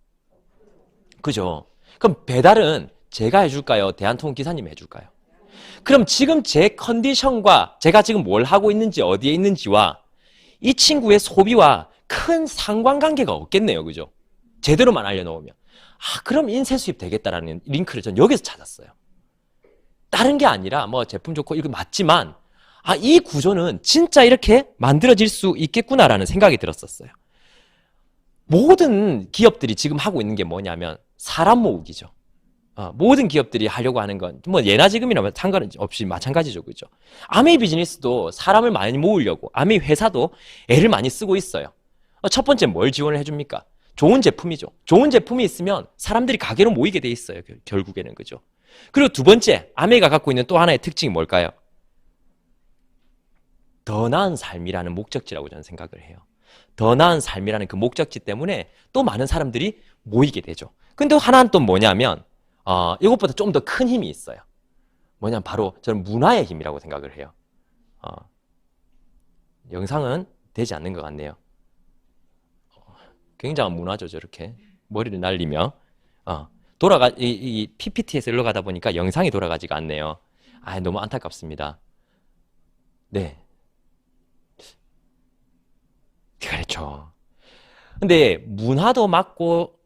그죠? 그럼 배달은 제가 해줄까요? 대한통운 기사님이 해줄까요? 그럼 지금 제 컨디션과 제가 지금 뭘 하고 있는지 어디에 있는지와 이 친구의 소비와 큰 상관관계가 없겠네요. 그죠? 제대로만 알려놓으면. 그럼 인쇄 수입 되겠다라는 링크를 전 여기서 찾았어요. 다른 게 아니라 제품 좋고 이거 맞지만 이 구조는 진짜 이렇게 만들어질 수 있겠구나라는 생각이 들었었어요. 모든 기업들이 지금 하고 있는 게 뭐냐면 사람 모으기죠. 모든 기업들이 하려고 하는 건 예나 지금이나 상관없이 마찬가지죠. 그죠? 아메이 비즈니스도 사람을 많이 모으려고 아메이 회사도 애를 많이 쓰고 있어요. 첫 번째 뭘 지원을 해줍니까? 좋은 제품이죠. 좋은 제품이 있으면 사람들이 가게로 모이게 돼 있어요. 결국에는. 그죠? 그리고 두 번째, 아메이가 갖고 있는 또 하나의 특징이 뭘까요? 더 나은 삶이라는 목적지라고 저는 생각을 해요. 더 나은 삶이라는 그 목적지 때문에 또 많은 사람들이 모이게 되죠. 근데 하나는 또 뭐냐면 이것보다 좀 더 큰 힘이 있어요. 뭐냐면 바로 저는 문화의 힘이라고 생각을 해요. 영상은 되지 않는 것 같네요. 굉장한 문화죠, 저렇게. 머리를 날리며. 이 PPT에서 흘러가다 보니까 영상이 돌아가지가 않네요. 너무 안타깝습니다. 네. 그렇죠. 근데 문화도 맞고,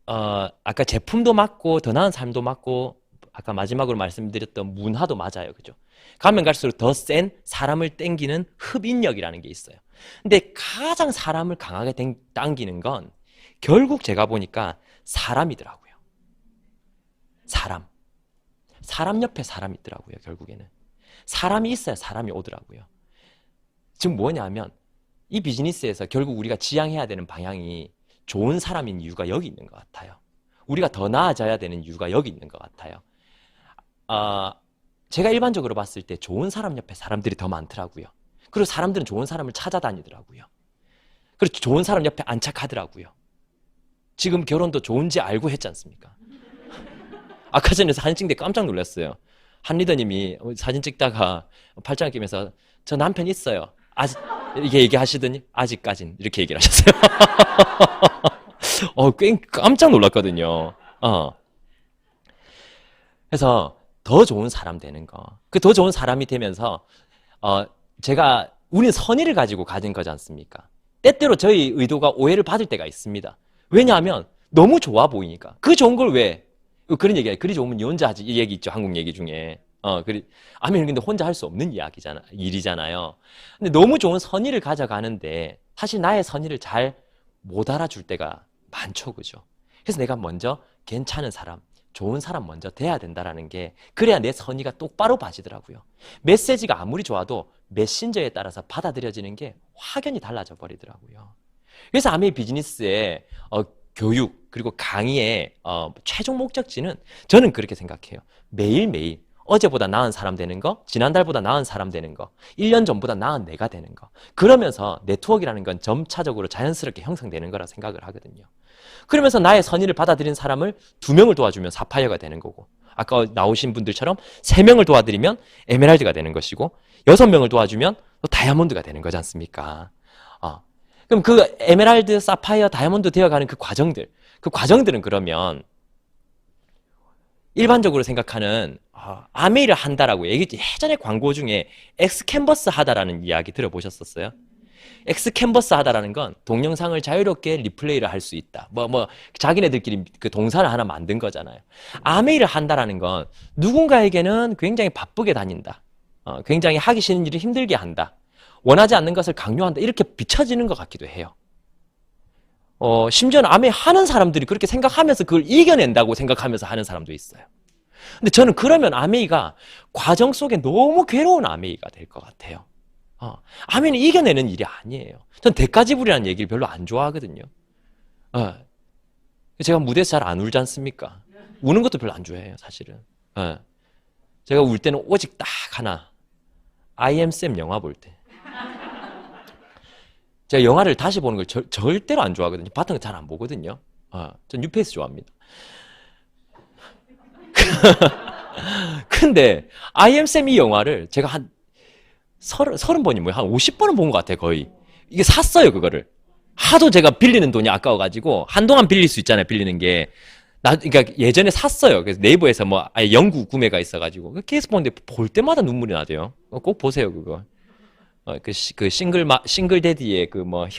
아까 제품도 맞고, 더 나은 삶도 맞고, 아까 마지막으로 말씀드렸던 문화도 맞아요. 그죠? 가면 갈수록 더 센 사람을 땡기는 흡인력이라는 게 있어요. 근데 가장 사람을 강하게 당기는 건 결국 제가 보니까 사람이더라고요. 사람 옆에 사람이 있더라고요. 결국에는. 사람이 있어야 사람이 오더라고요. 지금 뭐냐면 이 비즈니스에서 결국 우리가 지향해야 되는 방향이 좋은 사람인 이유가 여기 있는 것 같아요. 우리가 더 나아져야 되는 이유가 여기 있는 것 같아요. 제가 일반적으로 봤을 때 좋은 사람 옆에 사람들이 더 많더라고요. 그리고 사람들은 좋은 사람을 찾아다니더라고요. 그리고 좋은 사람 옆에 안착하더라고요. 지금 결혼도 좋은지 알고 했지 않습니까? 아까 전에 사진 찍는데 깜짝 놀랐어요. 한 리더님이 사진 찍다가 팔짱 끼면서 저 남편 있어요. 아직 이렇게 얘기하시더니 아직까진 이렇게 얘기를 하셨어요. 꽤 깜짝 놀랐거든요. 그래서 더 좋은 사람 되는 거. 그 더 좋은 사람이 되면서 우리는 선의를 가지고 가진 거지 않습니까? 때때로 저희 의도가 오해를 받을 때가 있습니다. 왜냐하면 너무 좋아 보이니까. 그 좋은 걸 왜 그런 얘기야. 그리 좋으면 니 혼자 하지. 이 얘기 있죠. 한국 얘기 중에. 아멘 근데 혼자 할 수 없는 일이잖아요. 근데 너무 좋은 선의를 가져가는데 사실 나의 선의를 잘 못 알아줄 때가 많죠. 그죠? 그래서 내가 먼저 괜찮은 사람, 좋은 사람 먼저 돼야 된다라는 게 그래야 내 선의가 똑바로 봐지더라고요. 메시지가 아무리 좋아도 메신저에 따라서 받아들여지는 게 확연히 달라져 버리더라고요. 그래서 아메이 비즈니스의 교육 그리고 강의의 최종 목적지는 저는 그렇게 생각해요. 매일매일 어제보다 나은 사람 되는 거, 지난달보다 나은 사람 되는 거, 1년 전보다 나은 내가 되는 거. 그러면서 네트워크라는 건 점차적으로 자연스럽게 형성되는 거라 생각을 하거든요. 그러면서 나의 선의를 받아들인 사람을 2명을 도와주면 사파이어가 되는 거고, 아까 나오신 분들처럼 3명을 도와드리면 에메랄드가 되는 것이고, 6명을 도와주면 또 다이아몬드가 되는 거지 않습니까? 그럼 그 에메랄드, 사파이어, 다이아몬드 되어가는 그 과정들은 그러면 일반적으로 생각하는 아메이를 한다라고 예전에 광고 중에 엑스캔버스 하다라는 이야기 들어보셨었어요? 엑스캔버스 하다라는 건 동영상을 자유롭게 리플레이를 할 수 있다. 자기네들끼리 그 동사를 하나 만든 거잖아요. 아메이를 한다라는 건 누군가에게는 굉장히 바쁘게 다닌다. 굉장히 하기 싫은 일을 힘들게 한다. 원하지 않는 것을 강요한다. 이렇게 비춰지는 것 같기도 해요. 심지어는 아메이 하는 사람들이 그렇게 생각하면서 그걸 이겨낸다고 생각하면서 하는 사람도 있어요. 근데 저는 그러면 아메이가 과정 속에 너무 괴로운 아메이가 될 것 같아요. 아메이는 이겨내는 일이 아니에요. 전 대가지불이라는 얘기를 별로 안 좋아하거든요. 제가 무대에서 잘 안 울지 않습니까? 우는 것도 별로 안 좋아해요, 사실은. 제가 울 때는 오직 딱 하나. I am Sam 영화 볼 때. 제가 영화를 다시 보는 걸 절대로 안 좋아하거든요. 바탕을 잘 안 보거든요. 전 뉴페이스 좋아합니다. 근데 I am Sam 이 영화를 제가 한 30번이 뭐야? 한 50번은 본 것 같아요, 거의. 이게 샀어요, 그거를. 하도 제가 빌리는 돈이 아까워가지고 한동안 빌릴 수 있잖아요, 빌리는 게. 그러니까 예전에 샀어요. 그래서 네이버에서 아예 영구 구매가 있어가지고 계속 보는데 볼 때마다 눈물이 나대요. 꼭 보세요, 그거. 그 싱글 데디의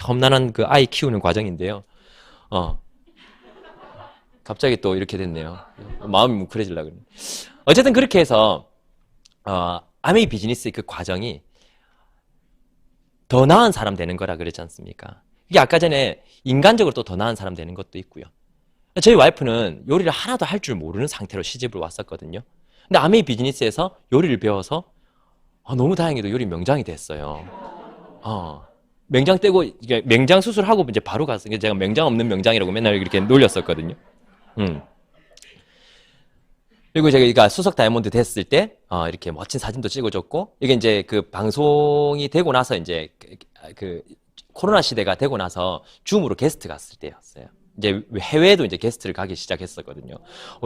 험난한 그 아이 키우는 과정인데요. 갑자기 또 이렇게 됐네요. 마음이 뭉클해지려고 그러네. 어쨌든 그렇게 해서, 아메이 비즈니스의 그 과정이 더 나은 사람 되는 거라 그랬지 않습니까? 이게 아까 전에 인간적으로 또 더 나은 사람 되는 것도 있고요. 저희 와이프는 요리를 하나도 할 줄 모르는 상태로 시집을 왔었거든요. 근데 아메이 비즈니스에서 요리를 배워서 너무 다행히도 요리 명장이 됐어요. 명장 떼고, 명장 수술하고 이제 바로 갔어요. 제가 명장 없는 명장이라고 맨날 이렇게 놀렸었거든요. 그리고 제가 수석 다이아몬드 됐을 때, 이렇게 멋진 사진도 찍어줬고, 이게 이제 그 방송이 되고 나서 이제 그 코로나 시대가 되고 나서 줌으로 게스트 갔을 때였어요. 이제 해외에도 이제 게스트를 가기 시작했었거든요.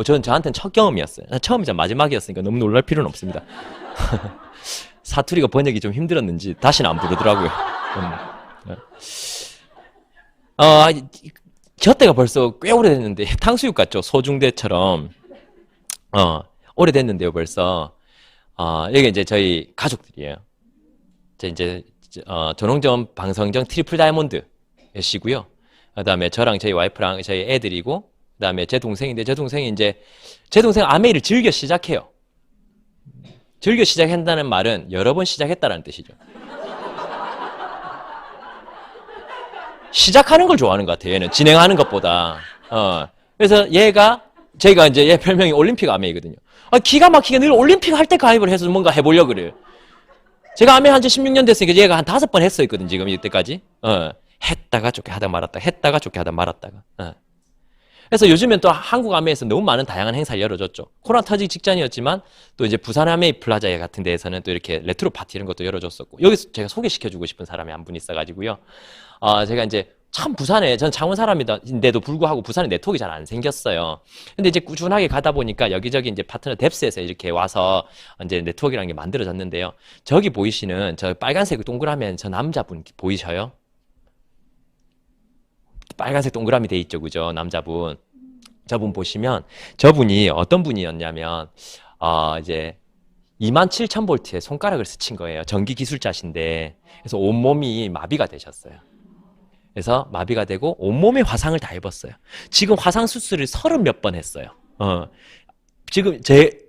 저한테는 첫 경험이었어요. 처음이자 마지막이었으니까 너무 놀랄 필요는 없습니다. 사투리가 번역이 좀 힘들었는지 다시는 안 부르더라고요. 저 때가 벌써 꽤 오래됐는데 탕수육 같죠? 소중대처럼 오래됐는데요, 벌써. 여기 이제 저희 가족들이에요. 이제 전홍점 방성정 트리플 다이아몬드시고요. 그다음에 저랑 저희 와이프랑 저희 애들이고, 그다음에 제 동생인데 제 동생 아메이를 즐겨 시작해요. 즐겨 시작한다는 말은 여러 번 시작했다라는 뜻이죠. 시작하는 걸 좋아하는 것 같아요, 얘는. 진행하는 것보다. 그래서 저희가 이제 얘 별명이 올림픽 아메이거든요. 기가 막히게 늘 올림픽 할 때 가입을 해서 뭔가 해보려고 그래요. 제가 아메이 한 지 16년 됐으니까 얘가 한 5번 했었거든, 지금 이때까지. 했다가 좋게 하다 말았다가, 했다가 좋게 하다 말았다가. 그래서 요즘엔 또 한국 아메이에서 너무 많은 다양한 행사를 열어줬죠. 코로나 터지기 직전이었지만 또 이제 부산 아메이 플라자 같은 데에서는 또 이렇게 레트로 파티 이런 것도 열어줬었고, 여기서 제가 소개시켜주고 싶은 사람이 한 분 있어가지고요. 제가 이제 참 부산에, 전 창원 사람인데도 불구하고 부산에 네트워크가 잘 안 생겼어요. 근데 이제 꾸준하게 가다 보니까 여기저기 이제 파트너 뎁스에서 이렇게 와서 이제 네트워크라는 게 만들어졌는데요. 저기 보이시는 저 빨간색 동그라미 저 남자분 보이셔요? 빨간색 동그라미 돼 있죠, 그죠? 남자분. 저분 보시면 저분이 어떤 분이었냐면 이제 27,000볼트에 손가락을 스친 거예요. 전기 기술자신데. 그래서 온몸이 마비가 되셨어요. 그래서 마비가 되고 온몸에 화상을 다 입었어요. 지금 화상 수술을 30몇 번 했어요. 지금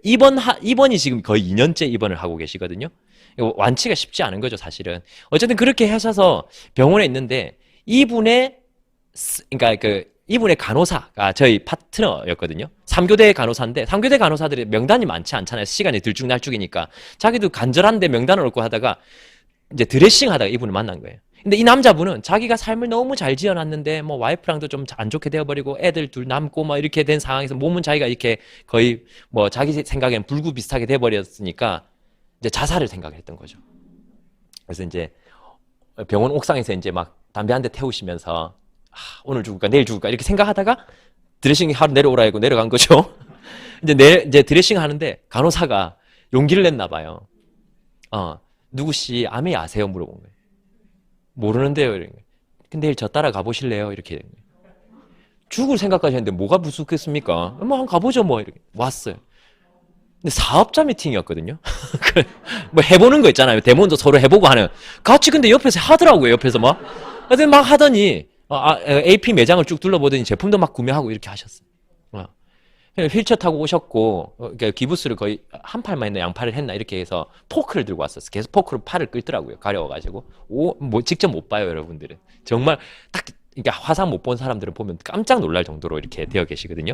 입원이 지금 거의 2년째 입원을 하고 계시거든요. 이거 완치가 쉽지 않은 거죠, 사실은. 어쨌든 그렇게 하셔서 병원에 있는데 이분의 간호사가 저희 파트너였거든요. 3교대 간호사인데 3교대 간호사들이 명단이 많지 않잖아요. 시간이 들쭉날쭉이니까. 자기도 간절한데 명단을 얻고 하다가 이제 드레싱 하다가 이분을 만난 거예요. 근데 이 남자분은 자기가 삶을 너무 잘 지어놨는데 뭐 와이프랑도 좀 안 좋게 되어버리고 애들 둘 남고 뭐 이렇게 된 상황에서 몸은 자기가 이렇게 거의 뭐 자기 생각에는 불구 비슷하게 돼버렸으니까 이제 자살을 생각을 했던 거죠. 그래서 이제 병원 옥상에서 이제 막 담배 한 대 태우시면서 오늘 죽을까 내일 죽을까 이렇게 생각하다가 드레싱이 하루 내려오라 하고 내려간 거죠. 이제 드레싱 하는데 간호사가 용기를 냈나 봐요. 누구씨 암이 아세요? 물어본 거예요. 모르는데요. 근데 내일 저 따라 가보실래요? 이렇게. 죽을 생각까지 했는데 뭐가 무섭겠습니까? 뭐 한번 가보죠 뭐. 이렇게 왔어요. 근데 사업자 미팅이었거든요. 뭐 해보는 거 있잖아요. 대본도 서로 해보고 하는. 같이 근데 옆에서 하더라고요. 옆에서 막. 근데 막 하더니 AP 매장을 쭉 둘러보더니 제품도 막 구매하고 이렇게 하셨어요. 휠체어 타고 오셨고 그러니까 기부스를 거의 한 팔만 했나 양팔을 했나 이렇게 해서 포크를 들고 왔었어요. 계속 포크로 팔을 끌더라고요. 가려워가지고 뭐 직접 못 봐요, 여러분들은. 정말 딱 그러니까 화상 못 본 사람들을 보면 깜짝 놀랄 정도로 이렇게 되어 계시거든요.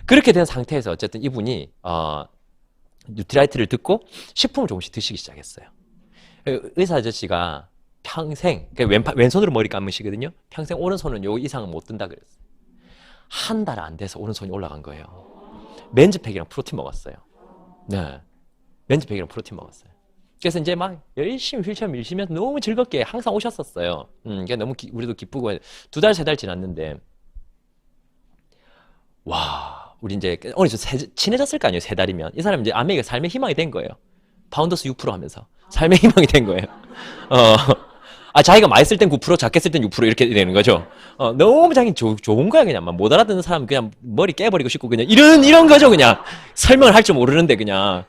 그렇게 된 상태에서 어쨌든 이분이 뉴트라이트를 듣고 식품을 조금씩 드시기 시작했어요. 의사 아저씨가 평생 그러니까 왼손으로 머리 감으시거든요. 평생 오른손은 요 이상은 못 든다 그랬어요. 한 달 안 돼서 오른손이 올라간 거예요. 맨즈팩이랑 프로틴 먹었어요. 네, 맨즈팩이랑 프로틴 먹었어요. 그래서 이제 막 열심히 휠체어 밀시면서 너무 즐겁게 항상 오셨었어요. 그러니까 너무 우리도 기쁘고 2달, 3달 지났는데 와, 우리 이제 어느 정도 친해졌을 거 아니에요. 3달이면 이 사람 이제 아메이가 삶의 희망이 된 거예요. 파운더스 6% 하면서 삶의 희망이 된 거예요. 자기가 많이 쓸 땐 9%, 작게 쓸 땐 6% 이렇게 되는 거죠. 너무 자기 좋은 거야, 그냥. 못 알아듣는 사람 그냥 머리 깨버리고 싶고, 그냥 이런 거죠, 그냥. 설명을 할 줄 모르는데, 그냥.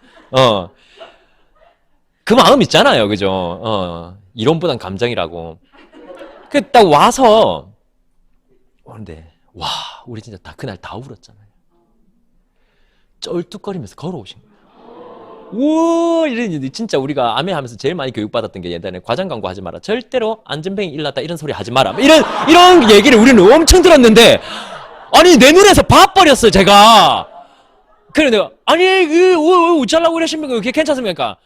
그 마음 있잖아요, 그죠? 이론보단 감정이라고. 딱 와서, 근데, 와, 우리 진짜 그날 다 울었잖아요. 쩔뚝거리면서 걸어오신 거예요. 우와, 이런 진짜 우리가 암에 하면서 제일 많이 교육받았던 게 예전에 과장 광고 하지 마라. 절대로 안전뱅이 일났다 이런 소리 하지 마라. 이런 얘기를 우리는 엄청 들었는데 아니 내 눈에서 봐버렸어요, 제가. 그래 내가 아니 우짤라고 그러시면 그게 괜찮습니까?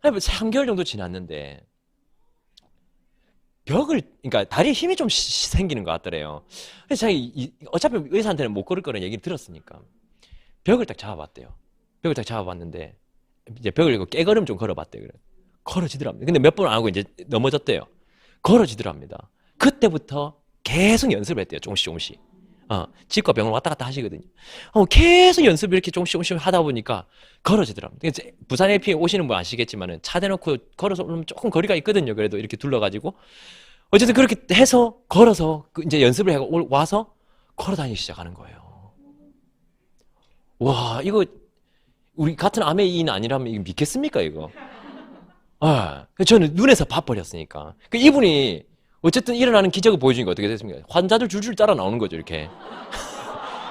3개월 정도 지났는데 그러니까 다리에 힘이 좀 생기는 것 같더래요. 그래서 자기 어차피 의사한테는 못 걸을 거라는 얘기를 들었으니까 벽을 딱 잡아봤대요. 벽을 딱 잡아봤는데 이제 벽을 이거 깨걸음 좀 걸어봤대요. 그래. 걸어지더랍니다. 근데 몇 번 안 하고 이제 넘어졌대요. 걸어지더랍니다. 그때부터 계속 연습을 했대요. 조금씩. 집과 병원 왔다 갔다 하시거든요. 계속 연습을 이렇게 조금씩 하다 보니까 걸어지더랍니다. 부산 AP 오시는 분 아시겠지만은 차 대놓고 걸어서 오면 조금 거리가 있거든요. 그래도 이렇게 둘러가지고. 어쨌든 그렇게 해서 걸어서 이제 연습을 하고 와서 걸어 다니기 시작하는 거예요. 와, 이거 우리 같은 아메이인 아니라면 이거 믿겠습니까, 이거? 저는 눈에서 봐버렸으니까. 이분이 어쨌든 일어나는 기적을 보여주니까 어떻게 됐습니까? 환자들 줄줄 따라 나오는 거죠, 이렇게.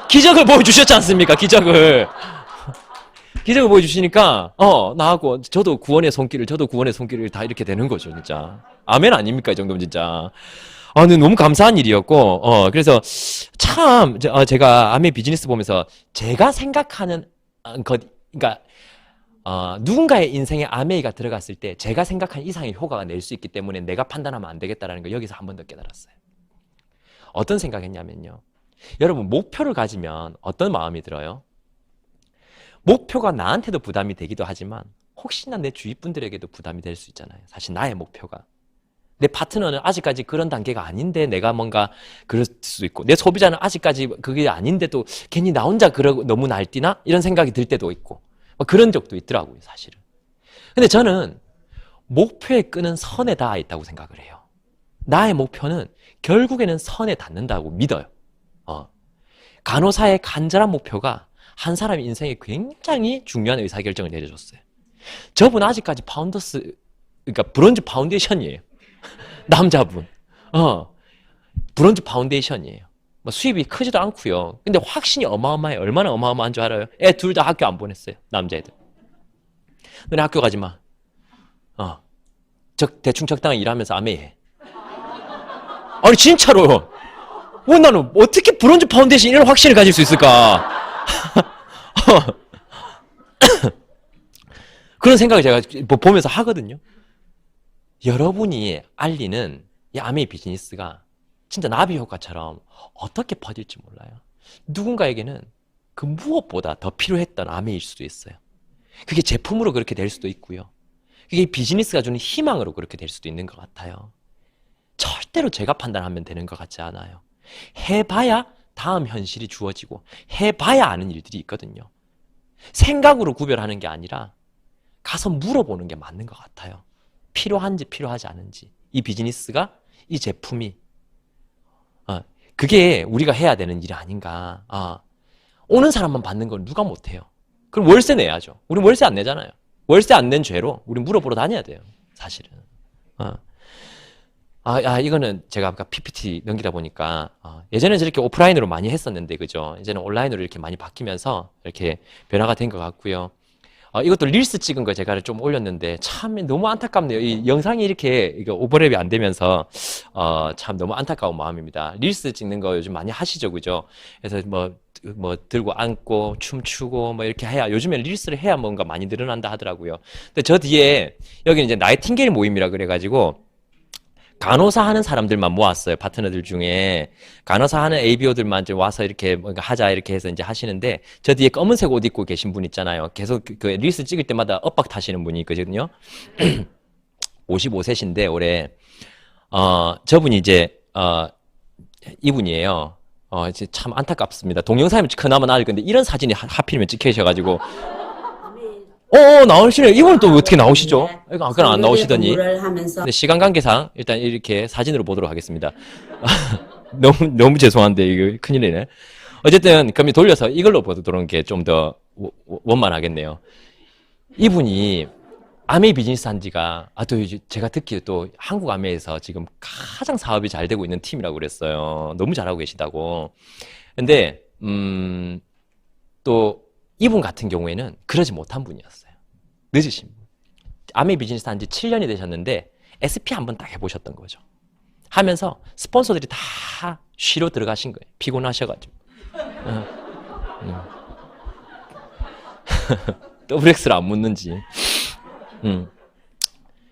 기적을 보여주셨지 않습니까, 기적을. 기적을 보여주시니까, 나하고, 저도 구원의 손길을 다 이렇게 되는 거죠, 진짜. 아멘 아닙니까, 이 정도면 진짜. 근데 너무 감사한 일이었고, 그래서 참, 제가 아메 비즈니스 보면서 제가 생각하는 그러니까 누군가의 인생에 아메이가 들어갔을 때 제가 생각한 이상의 효과가 낼 수 있기 때문에 내가 판단하면 안 되겠다라는 걸 여기서 한 번 더 깨달았어요. 어떤 생각했냐면요. 여러분 목표를 가지면 어떤 마음이 들어요? 목표가 나한테도 부담이 되기도 하지만 혹시나 내 주위 분들에게도 부담이 될 수 있잖아요. 사실 나의 목표가. 내 파트너는 아직까지 그런 단계가 아닌데 내가 뭔가 그럴 수도 있고 내 소비자는 아직까지 그게 아닌데 또 괜히 나 혼자 그러고 너무 날뛰나? 이런 생각이 들 때도 있고 그런 적도 있더라고요, 사실은. 근데 저는 목표에 끄는 선에 닿아 있다고 생각을 해요. 나의 목표는 결국에는 선에 닿는다고 믿어요. 간호사의 간절한 목표가 한 사람의 인생에 굉장히 중요한 의사결정을 내려줬어요. 저분 아직까지 그러니까 브론즈 파운데이션이에요. 남자분. 브론즈 파운데이션이에요. 뭐 수입이 크지도 않고요. 근데 확신이 어마어마해요. 얼마나 어마어마한 줄 알아요? 애 둘 다 학교 안 보냈어요. 남자애들. 너네 학교 가지 마. 대충 적당히 일하면서 아메해. 아니 진짜로. 나는 어떻게 브론즈 파운데이션 이런 확신을 가질 수 있을까? 그런 생각을 제가 보면서 하거든요. 여러분이 알리는 이 아메이 비즈니스가 진짜 나비 효과처럼 어떻게 퍼질지 몰라요. 누군가에게는 그 무엇보다 더 필요했던 아메일 수도 있어요. 그게 제품으로 그렇게 될 수도 있고요. 그게 비즈니스가 주는 희망으로 그렇게 될 수도 있는 것 같아요. 절대로 제가 판단하면 되는 것 같지 않아요. 해봐야 다음 현실이 주어지고 해봐야 아는 일들이 있거든요. 생각으로 구별하는 게 아니라 가서 물어보는 게 맞는 것 같아요. 필요한지 필요하지 않은지. 이 비즈니스가, 이 제품이 그게 우리가 해야 되는 일이 아닌가. 오는 사람만 받는 건 누가 못해요. 그럼 월세 내야죠. 우리 월세 안 내잖아요. 월세 안 낸 죄로 우리 물어보러 다녀야 돼요. 사실은. 이거는 제가 아까 PPT 넘기다 보니까 예전에 저렇게 오프라인으로 많이 했었는데 그죠? 이제는 온라인으로 이렇게 많이 바뀌면서 이렇게 변화가 된 것 같고요. 이것도 릴스 찍은 거 제가 좀 올렸는데 참 너무 안타깝네요. 이 영상이 이렇게 오버랩이 안 되면서 참 너무 안타까운 마음입니다. 릴스 찍는 거 요즘 많이 하시죠, 그죠? 그래서 뭐 들고 앉고 춤추고 뭐 이렇게 해야 요즘에 릴스를 해야 뭔가 많이 늘어난다 하더라고요. 근데 저 뒤에 여기는 이제 나이팅게일 모임이라 그래가지고 간호사 하는 사람들만 모았어요. 파트너들 중에 간호사 하는 ABO들만 이제 와서 이렇게 뭔가 하자 이렇게 해서 이제 하시는데 저 뒤에 검은색 옷 입고 계신 분 있잖아요. 계속 그 릴스 찍을 때마다 엇박 타시는 분이 있거든요. 55세신데 올해 저분이 이제 이분이에요. 이제 참 안타깝습니다. 동영상이면 그나마 나을 건데 이런 사진이 하필이면 찍히셔가지고 나오시네요. 이분은 또 어떻게 나오시죠? 이거 아까는 안 나오시더니. 근데 시간 관계상 일단 이렇게 사진으로 보도록 하겠습니다. 너무 죄송한데 이거 큰일이네. 어쨌든 그럼 돌려서 이걸로 보도록 게 좀 더 원만하겠네요. 이분이 아메이 비즈니스 한 지가 또 제가 듣기에 또 한국 아메이에서 지금 가장 사업이 잘 되고 있는 팀이라고 그랬어요. 너무 잘하고 계시다고. 근데 또 이분 같은 경우에는 그러지 못한 분이었어요. 늦으신 분. 아메이 비즈니스 한 지 7년이 되셨는데 SP 한번 딱 해보셨던 거죠. 하면서 스폰서들이 다 쉬러 들어가신 거예요. 피곤하셔가지고. WX를 안 묻는지.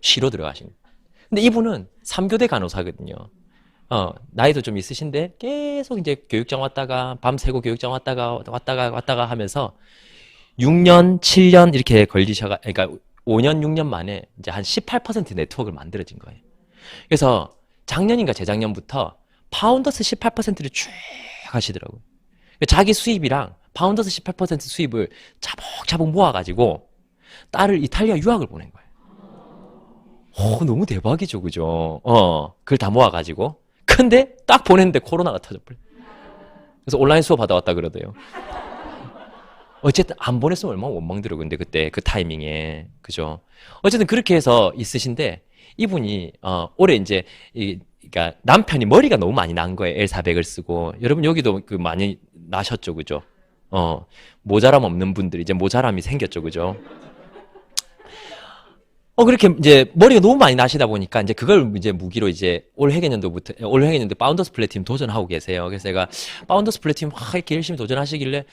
쉬러 들어가신 거예요. 근데 이분은 3교대 간호사거든요. 나이도 좀 있으신데 계속 이제 교육장 왔다가 밤새고 교육장 왔다가 하면서 6년, 7년 이렇게 그러니까 5년, 6년 만에 이제 한 18% 네트워크를 만들어진 거예요. 그래서 작년인가 재작년부터 파운더스 18%를 쭉 하시더라고요. 자기 수입이랑 파운더스 18% 수입을 차곡차곡 모아가지고 딸을 이탈리아 유학을 보낸 거예요. 너무 대박이죠, 그죠? 그걸 다 모아가지고. 근데 딱 보냈는데 코로나가 터져버려요. 그래서 온라인 수업 받아왔다 그러대요. 어쨌든 안 보냈으면 얼마나 원망들어, 근데 그때 그 타이밍에. 그죠? 어쨌든 그렇게 해서 있으신데 이분이 올해 이제 그러니까 남편이 머리가 너무 많이 난 거예요. L400을 쓰고. 여러분 여기도 그 많이 나셨죠, 그죠? 모자람 없는 분들이 이제 모자람이 생겼죠, 그죠? 그렇게 이제 머리가 너무 많이 나시다 보니까 이제 그걸 이제 무기로 이제 올 회계년도 파운더스 플래티넘 도전하고 계세요. 그래서 제가 파운더스 플래티넘 이렇게 열심히 도전하시길래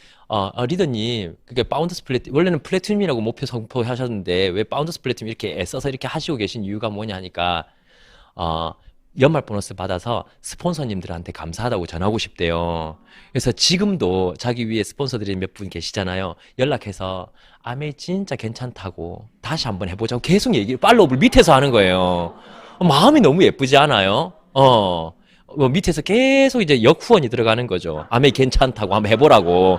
리더님, 그게 파운더스 플래티넘 원래는 플래티넘이라고 목표 선포하셨는데 왜 파운더스 플래티넘 이렇게 애써서 이렇게 하시고 계신 이유가 뭐냐 하니까 연말 보너스 받아서 스폰서님들한테 감사하다고 전하고 싶대요. 그래서 지금도 자기 위에 스폰서들이 몇 분 계시잖아요. 연락해서 아메이 진짜 괜찮다고 다시 한번 해보자고 계속 팔로우를 밑에서 하는 거예요. 마음이 너무 예쁘지 않아요? 밑에서 계속 이제 역후원이 들어가는 거죠. 아메이 괜찮다고 한번 해보라고.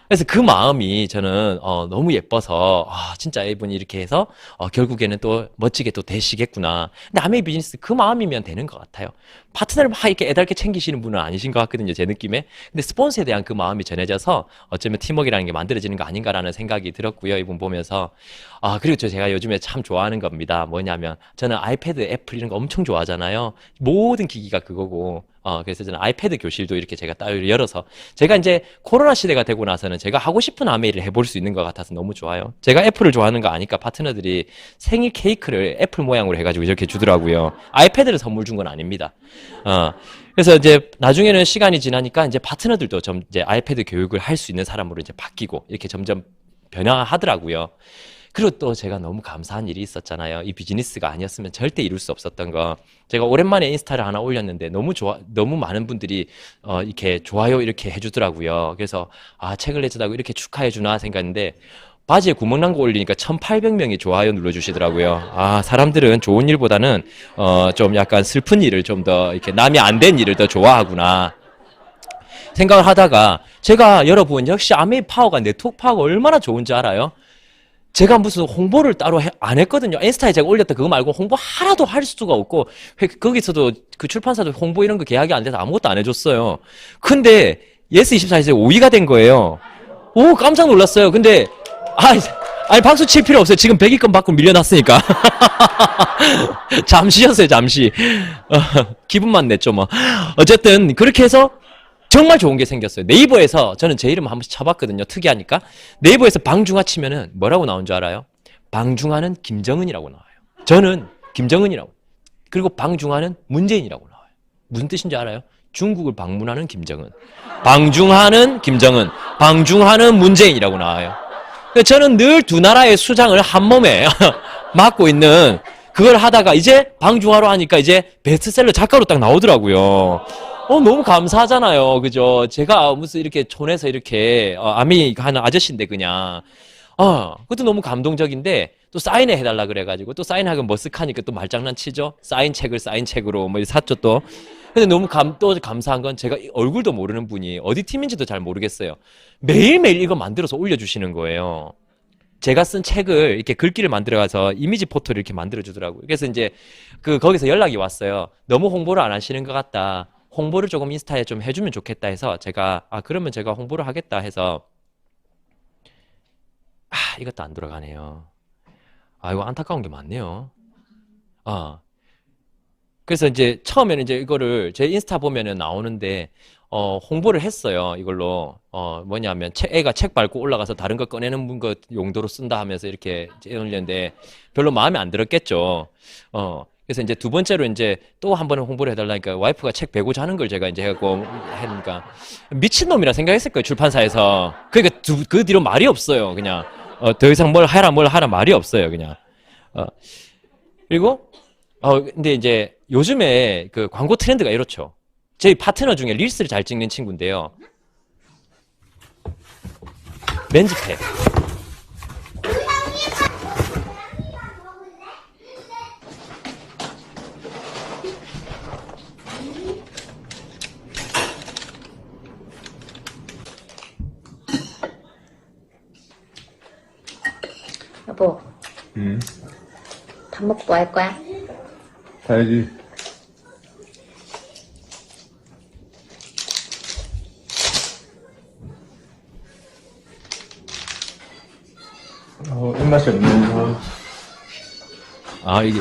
그래서 그 마음이 저는 너무 예뻐서 진짜 이분이 이렇게 해서 결국에는 또 멋지게 또 되시겠구나. 근데 아메이 비즈니스 그 마음이면 되는 것 같아요. 파트너를 막 이렇게 애달게 챙기시는 분은 아니신 것 같거든요, 제 느낌에. 근데 스폰서에 대한 그 마음이 전해져서 어쩌면 팀워크라는 게 만들어지는 거 아닌가라는 생각이 들었고요, 이분 보면서. 그리고 제가 요즘에 참 좋아하는 겁니다. 뭐냐면 저는 아이패드, 애플 이런 거 엄청 좋아하잖아요. 모든 기기가 그거고 그래서 저는 아이패드 교실도 이렇게 제가 따로 열어서 제가 이제 코로나 시대가 되고 나서는 제가 하고 싶은 아메이를 해볼 수 있는 것 같아서 너무 좋아요. 제가 애플을 좋아하는 거 아니까 파트너들이 생일 케이크를 애플 모양으로 해가지고 이렇게 주더라고요. 아이패드를 선물 준 건 아닙니다. 그래서 이제 나중에는 시간이 지나니까 이제 파트너들도 좀 이제 아이패드 교육을 할 수 있는 사람으로 이제 바뀌고 이렇게 점점 변화하더라고요. 그리고 또 제가 너무 감사한 일이 있었잖아요. 이 비즈니스가 아니었으면 절대 이룰 수 없었던 거. 제가 오랜만에 인스타를 하나 올렸는데 너무 많은 분들이 이렇게 좋아요 이렇게 해주더라고요. 그래서 책을 내준다고 이렇게 축하해주나 생각했는데 바지에 구멍 난 거 올리니까 1,800명이 좋아요 눌러주시더라고요. 사람들은 좋은 일보다는 좀 약간 슬픈 일을 좀 더 이렇게 남이 안 된 일을 더 좋아하구나 생각을 하다가 제가 여러분 역시 아메이 파워가 네트워크 파워가 얼마나 좋은지 알아요? 제가 무슨 홍보를 따로 안 했거든요. 인스타에 제가 올렸다 그거 말고 홍보 하나도 할 수가 없고 거기서도 그 출판사도 홍보 이런 거 계약이 안 돼서 아무것도 안 해줬어요. 근데 예스24에서 5위가 된 거예요. 오 깜짝 놀랐어요. 근데 아니 박수 칠 필요 없어요. 지금 100위권 받고 밀려났으니까. 잠시였어요 잠시. 기분만 냈죠 뭐. 어쨌든 그렇게 해서 정말 좋은 게 생겼어요. 네이버에서 저는 제 이름 한 번씩 쳐봤거든요. 특이하니까. 네이버에서 방중화 치면은 뭐라고 나온 줄 알아요? 방중화는 김정은이라고 나와요. 저는 김정은이라고. 그리고 방중화는 문재인이라고 나와요. 무슨 뜻인지 알아요? 중국을 방문하는 김정은. 방중화는 김정은. 방중화는 문재인이라고 나와요. 저는 늘 두 나라의 수장을 한 몸에 맡고 있는 그걸 하다가 이제 방중화로 하니까 이제 베스트셀러 작가로 딱 나오더라고요. 너무 감사하잖아요. 그죠? 제가 무슨 이렇게 촌에서 이렇게, 아미 하는 아저씨인데 그냥. 그것도 너무 감동적인데, 또 사인해 해달라 그래가지고, 또 사인하면 머쓱하니까 또 말장난 치죠? 사인책을 사인책으로 뭐 샀죠 또. 근데 너무 또 감사한 건 제가 얼굴도 모르는 분이 어디 팀인지도 잘 모르겠어요. 매일매일 이거 만들어서 올려주시는 거예요. 제가 쓴 책을 이렇게 글귀를 만들어가서 이미지 포토를 이렇게 만들어주더라고요. 그래서 이제 거기서 연락이 왔어요. 너무 홍보를 안 하시는 것 같다. 홍보를 조금 인스타에 좀 해주면 좋겠다 해서 제가 그러면 제가 홍보를 하겠다 해서 이것도 안 돌아가네요. 이거 안타까운 게 많네요. 그래서 이제 처음에는 이제 이거를 제 인스타 보면은 나오는데 홍보를 했어요. 이걸로 뭐냐면 애가 책 밟고 올라가서 다른 거 꺼내는 거 용도로 쓴다 하면서 이렇게 올렸는데 별로 마음에 안 들었겠죠. 그래서 이제 두 번째로 이제 또 한 번은 홍보를 해달라니까 와이프가 책 베고자 하는 걸 제가 이제 해갖고 하니까 미친놈이라 생각했을 거예요, 출판사에서. 그러니까 그 뒤로 말이 없어요, 그냥. 더 이상 뭘 하라 말이 없어요, 그냥. 그리고, 근데 이제 요즘에 그 광고 트렌드가 이렇죠. 저희 파트너 중에 릴스를 잘 찍는 친구인데요. 렌즈팩. 여보, 밥 먹고 뭐 할 거야? 가야지. 입맛이 없네. 이게.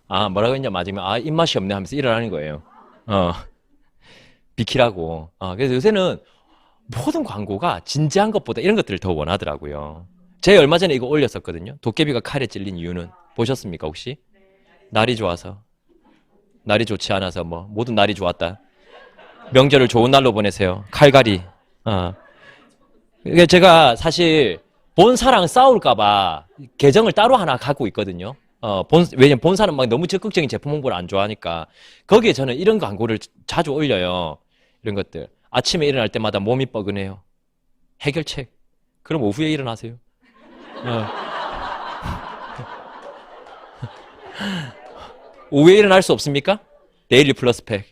뭐라고 했냐, 맞으면, 입맛이 없네 하면서 일어나는 거예요. 비키라고. 그래서 요새는 모든 광고가 진지한 것보다 이런 것들을 더 원하더라고요. 제가 얼마 전에 이거 올렸었거든요. 도깨비가 칼에 찔린 이유는. 보셨습니까, 혹시? 날이 좋아서. 날이 좋지 않아서 모든 날이 좋았다. 명절을 좋은 날로 보내세요. 칼갈이. 제가 사실 본사랑 싸울까봐 계정을 따로 하나 갖고 있거든요. 왜냐면 본사는 막 너무 적극적인 제품 홍보를 안 좋아하니까. 거기에 저는 이런 광고를 자주 올려요. 이런 것들. 아침에 일어날 때마다 몸이 뻐근해요. 해결책. 그럼 오후에 일어나세요. 오후에 일어날 수 없습니까? 데일리 플러스 팩.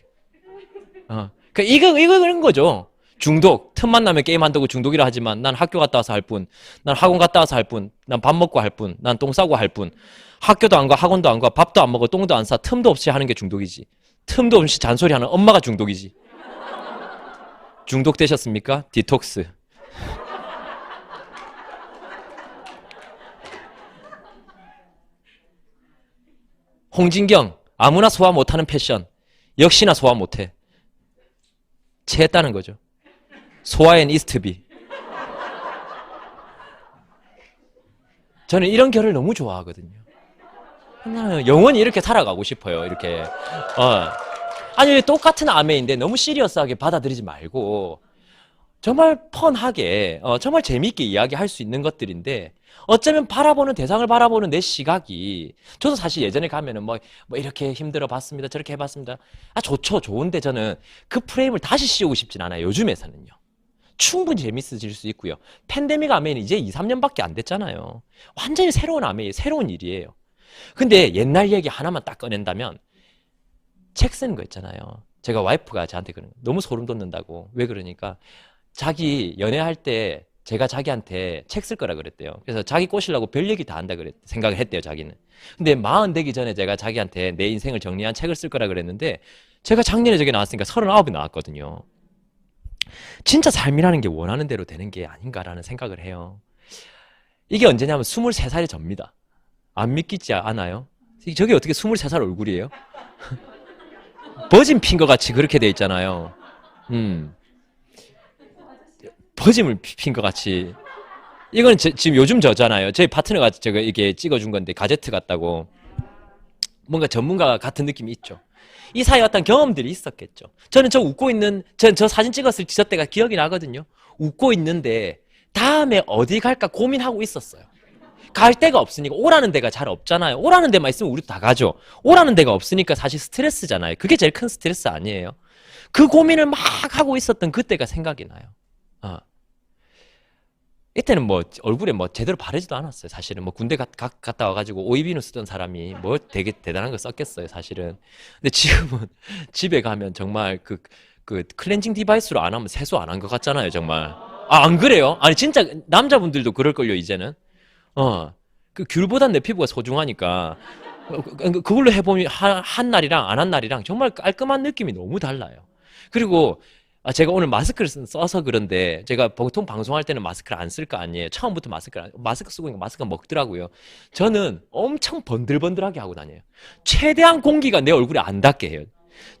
이거 그런 거죠. 중독. 틈만 나면 게임 한다고 중독이라 하지만 난 학교 갔다 와서 할 뿐. 난 학원 갔다 와서 할 뿐. 난 밥 먹고 할 뿐. 난 똥 싸고 할 뿐. 학교도 안 가, 학원도 안 가, 밥도 안 먹어, 똥도 안 싸. 틈도 없이 하는 게 중독이지. 틈도 없이 잔소리하는 엄마가 중독이지. 중독되셨습니까? 디톡스. 홍진경, 아무나 소화 못하는 패션. 역시나 소화 못해. 체했다는 거죠. 소화 앤 이스트비. 저는 이런 결을 너무 좋아하거든요. 나는 영원히 이렇게 살아가고 싶어요. 이렇게. 아니 똑같은 아메인데 너무 시리어스하게 받아들이지 말고 정말 펀하게 정말 재미있게 이야기할 수 있는 것들인데 어쩌면 바라보는 대상을 바라보는 내 시각이 저도 사실 예전에 가면은 뭐 이렇게 힘들어 봤습니다. 저렇게 해봤습니다. 좋죠. 좋은데 저는 그 프레임을 다시 씌우고 싶진 않아요. 요즘에서는요. 충분히 재밌어질 수 있고요. 팬데믹 아메이는 이제 2, 3년밖에 안 됐잖아요. 완전히 새로운 아메이, 새로운 일이에요. 근데 옛날 얘기 하나만 딱 꺼낸다면 책 쓰는 거 있잖아요. 제가 와이프가 저한테 그런 너무 소름 돋는다고. 왜 그러니까 자기 연애할 때 제가 자기한테 책 쓸 거라 그랬대요. 그래서 자기 꼬시려고 별 얘기 다 한다 생각을 했대요, 자기는. 근데 40 되기 전에 제가 자기한테 내 인생을 정리한 책을 쓸 거라 그랬는데 제가 작년에 저게 나왔으니까 39이 나왔거든요. 진짜 삶이라는 게 원하는 대로 되는 게 아닌가라는 생각을 해요. 이게 언제냐면 23살이 접니다. 안 믿기지 않아요? 저게 어떻게 23살 얼굴이에요? 버짐 핀 것 같이 그렇게 돼 있잖아요. 버짐을 핀 것 같이. 이거는 지금 요즘 저잖아요. 저희 파트너가 제가 이게 찍어준 건데 가제트 같다고. 뭔가 전문가 같은 느낌이 있죠. 이 사이에 어떤 경험들이 있었겠죠. 저는 저 사진 찍었을 저 때가 기억이 나거든요. 웃고 있는데 다음에 어디 갈까 고민하고 있었어요. 갈 데가 없으니까 오라는 데가 잘 없잖아요. 오라는 데만 있으면 우리도 다 가죠. 오라는 데가 없으니까 사실 스트레스잖아요. 그게 제일 큰 스트레스 아니에요. 그 고민을 막 하고 있었던 그때가 생각이 나요. 이때는 뭐 얼굴에 뭐 제대로 바르지도 않았어요. 사실은 뭐 군대 갔다 와가지고 오이비누 쓰던 사람이 뭐 되게 대단한 거 썼겠어요. 사실은. 근데 지금은 집에 가면 정말 그 클렌징 디바이스로 안 하면 세수 안 한 것 같잖아요. 정말. 안 그래요? 아니 진짜 남자분들도 그럴걸요. 이제는. 그 귤보단 내 피부가 소중하니까 그걸로 해보면 한 날이랑 안 한 날이랑 정말 깔끔한 느낌이 너무 달라요. 그리고 제가 오늘 마스크를 써서 그런데 제가 보통 방송할 때는 마스크를 안 쓸 거 아니에요. 처음부터 마스크 쓰고 있는 마스크가 먹더라고요. 저는 엄청 번들번들하게 하고 다녀요. 최대한 공기가 내 얼굴에 안 닿게 해요.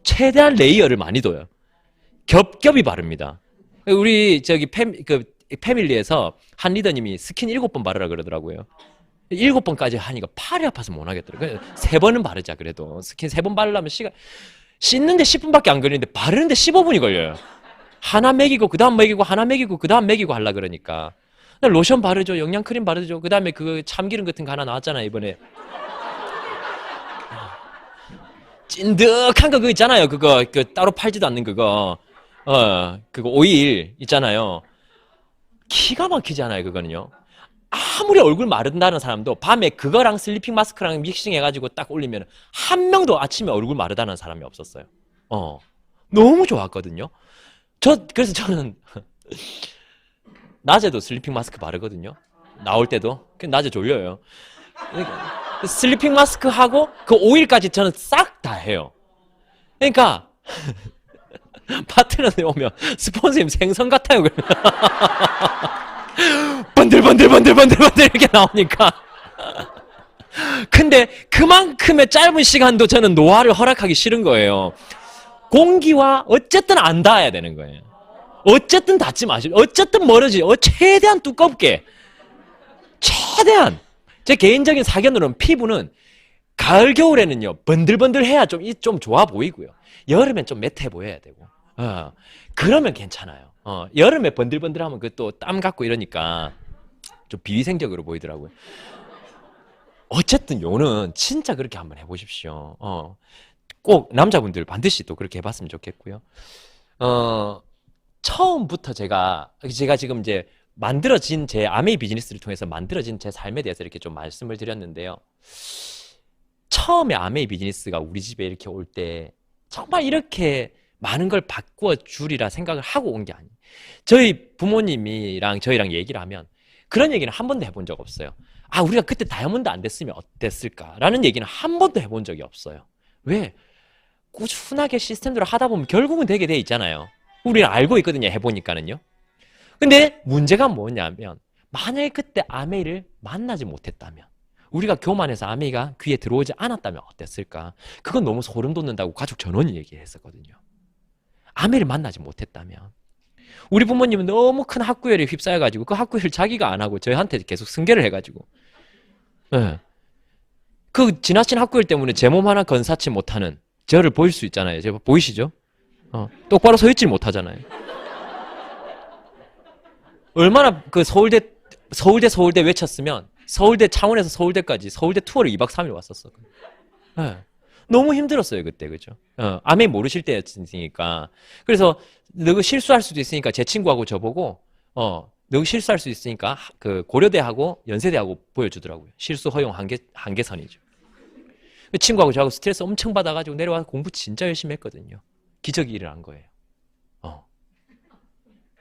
최대한 레이어를 많이 둬요. 겹겹이 바릅니다. 우리 패밀리에서 한 리더님이 스킨 7번 바르라 그러더라고요. 7번까지 하니까 팔이 아파서 못 하겠더라고요. 3번은 바르자 그래도. 스킨 3번 바르려면 씻는데 10분밖에 안 걸리는데 바르는데 15분이 걸려요. 하나 먹이고 그 다음 먹이고 하나 먹이고 그 다음 먹이고 하려 그러니까 로션 바르죠. 영양크림 바르죠. 그 다음에 그 참기름 같은 거 하나 나왔잖아요 이번에. 찐득한 거 그거 있잖아요. 그거 따로 팔지도 않는 그거. 그거 오일 있잖아요. 기가 막히지 않아요 그거는요. 아무리 얼굴 마른다는 사람도 밤에 그거랑 슬리핑 마스크랑 믹싱해가지고 딱 올리면 한 명도 아침에 얼굴 마르다는 사람이 없었어요. 너무 좋았거든요. 그래서 저는 낮에도 슬리핑 마스크 바르거든요. 나올 때도. 낮에 졸려요. 슬리핑 마스크 하고 그 오일까지 저는 싹 다 해요. 그러니까 파트너들 오면 스폰서님 생선 같아요. 번들번들 이렇게 나오니까. 근데 그만큼의 짧은 시간도 저는 노화를 허락하기 싫은 거예요. 공기와 어쨌든 안 닿아야 되는 거예요. 어쨌든 닿지 마시고 어쨌든 멀어지 최대한 두껍게 최대한 제 개인적인 사견으로는 피부는 가을 겨울에는요 번들번들해야 좀 좋아 보이고요. 여름엔 좀 매트해 보여야 되고 그러면 괜찮아요. 여름에 번들번들하면 그 또 땀 같고 이러니까 좀 비위생적으로 보이더라고요. 어쨌든 요는 진짜 그렇게 한번 해보십시오. 꼭 남자분들 반드시 또 그렇게 해봤으면 좋겠고요. 처음부터 제가 지금 이제 만들어진 제 아메이 비즈니스를 통해서 만들어진 제 삶에 대해서 이렇게 좀 말씀을 드렸는데요. 처음에 아메이 비즈니스가 우리 집에 이렇게 올 때 정말 이렇게 많은 걸 바꾸어 주리라 생각을 하고 온 게 아니에요. 저희 부모님이랑 저희랑 얘기를 하면 그런 얘기는 한 번도 해본 적 없어요. 우리가 그때 다이아몬드 안 됐으면 어땠을까라는 얘기는 한 번도 해본 적이 없어요. 왜? 꾸준하게 시스템대로 하다 보면 결국은 되게 돼 있잖아요. 우리는 알고 있거든요. 해보니까는요. 근데 문제가 뭐냐면 만약에 그때 아메이를 만나지 못했다면 우리가 교만해서 아메이가 귀에 들어오지 않았다면 어땠을까? 그건 너무 소름 돋는다고 가족 전원이 얘기했었거든요. 아메를 만나지 못했다면. 우리 부모님은 너무 큰 학구열에 휩싸여가지고 그 학구열 자기가 안 하고 저희한테 계속 승계를 해가지고 네. 그 지나친 학구열 때문에 제 몸 하나 건사치 못하는 저를 보일 수 있잖아요. 제가 보이시죠? 똑바로 서 있질 못하잖아요. 얼마나 그 서울대 외쳤으면 서울대 창원에서 서울대까지 서울대 투어를 2박 3일 왔었어. 네. 너무 힘들었어요 그때 그죠? 아메 모르실 때였으니까. 그래서 너 실수할 수도 있으니까 제 친구하고 저보고 너 실수할 수 있으니까 그 고려대하고 연세대하고 보여주더라고요. 실수 허용 한계선이죠. 그 친구하고 저하고 스트레스 엄청 받아가지고 내려와서 공부 진짜 열심히 했거든요. 기적이 일어난 거예요.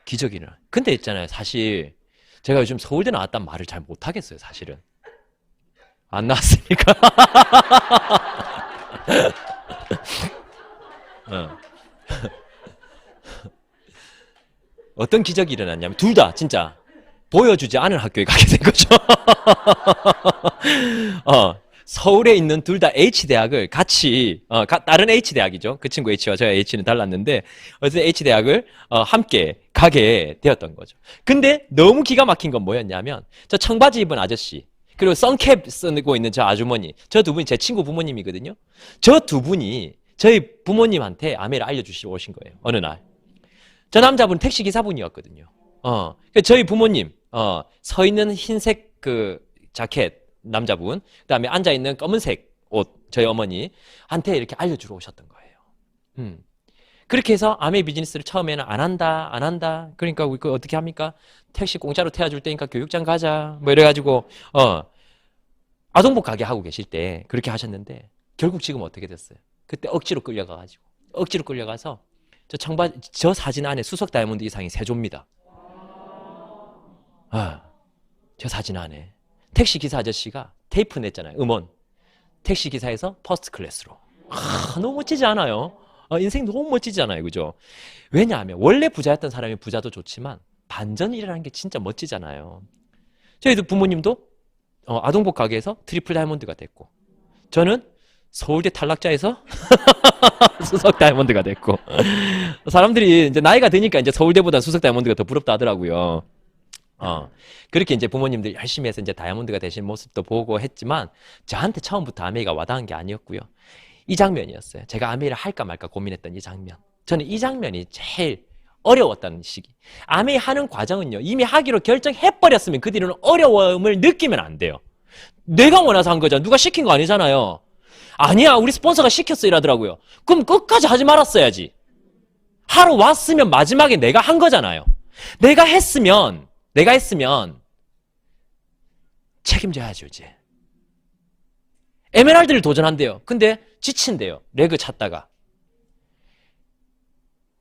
기적이 일어난. 근데 있잖아요. 사실 제가 요즘 서울대 나왔단 말을 잘 못하겠어요. 사실은 안 나왔으니까. 어떤 기적이 일어났냐면 둘 다 진짜 보여주지 않은 학교에 가게 된 거죠. 서울에 있는 둘 다 H대학을 같이 다른 H대학이죠. 그 친구 H와 저 H는 달랐는데 어쨌든 H대학을 함께 가게 되었던 거죠. 근데 너무 기가 막힌 건 뭐였냐면 저 청바지 입은 아저씨 그리고 선캡 쓰고 있는 저 아주머니 저 두 분이 제 친구 부모님이거든요. 저 두 분이 저희 부모님한테 아메를 알려주시러 오신 거예요. 어느 날. 저 남자분 택시기사분이었거든요. 저희 부모님 서 있는 흰색 그 자켓 남자분 그다음에 앉아있는 검은색 옷 저희 어머니한테 이렇게 알려주러 오셨던 거예요. 그렇게 해서 아메 비즈니스를 처음에는 안 한다 그러니까 그 어떻게 합니까? 택시 공짜로 태워줄 테니까 교육장 가자 뭐 이래가지고 아동복 가게 하고 계실 때 그렇게 하셨는데 결국 지금 어떻게 됐어요? 그때 억지로 끌려가서 저 사진 안에 수석 다이아몬드 이상이 세조입니다. 저 사진 안에 택시 기사 아저씨가 테이프 냈잖아요. 음원. 택시 기사에서 퍼스트 클래스로. 너무 멋지지 않아요? 인생 너무 멋지지 않아요? 그죠? 왜냐하면 원래 부자였던 사람이 부자도 좋지만 반전이라는 게 진짜 멋지잖아요. 저희도 부모님도 아동복 가게에서 트리플 다이아몬드가 됐고 저는 서울대 탈락자에서 수석 다이아몬드가 됐고 사람들이 이제 나이가 드니까 이제 서울대보다 수석 다이아몬드가 더 부럽다 하더라고요. 그렇게 이제 부모님들 열심히 해서 이제 다이아몬드가 되신 모습도 보고 했지만 저한테 처음부터 아메이가 와닿은 게 아니었고요. 이 장면이었어요. 제가 아메이를 할까 말까 고민했던 이 장면. 저는 이 장면이 제일 어려웠다는 시기. 아메이 하는 과정은요. 이미 하기로 결정해버렸으면 그 뒤로는 어려움을 느끼면 안 돼요. 내가 원해서 한 거잖아. 누가 시킨 거 아니잖아요. 아니야 우리 스폰서가 시켰어 이러더라고요. 그럼 끝까지 하지 말았어야지. 하러 왔으면 마지막에 내가 한 거잖아요. 내가 했으면 책임져야죠 이제. 에메랄드를 도전한대요. 근데 지친대요. 레그 찾다가.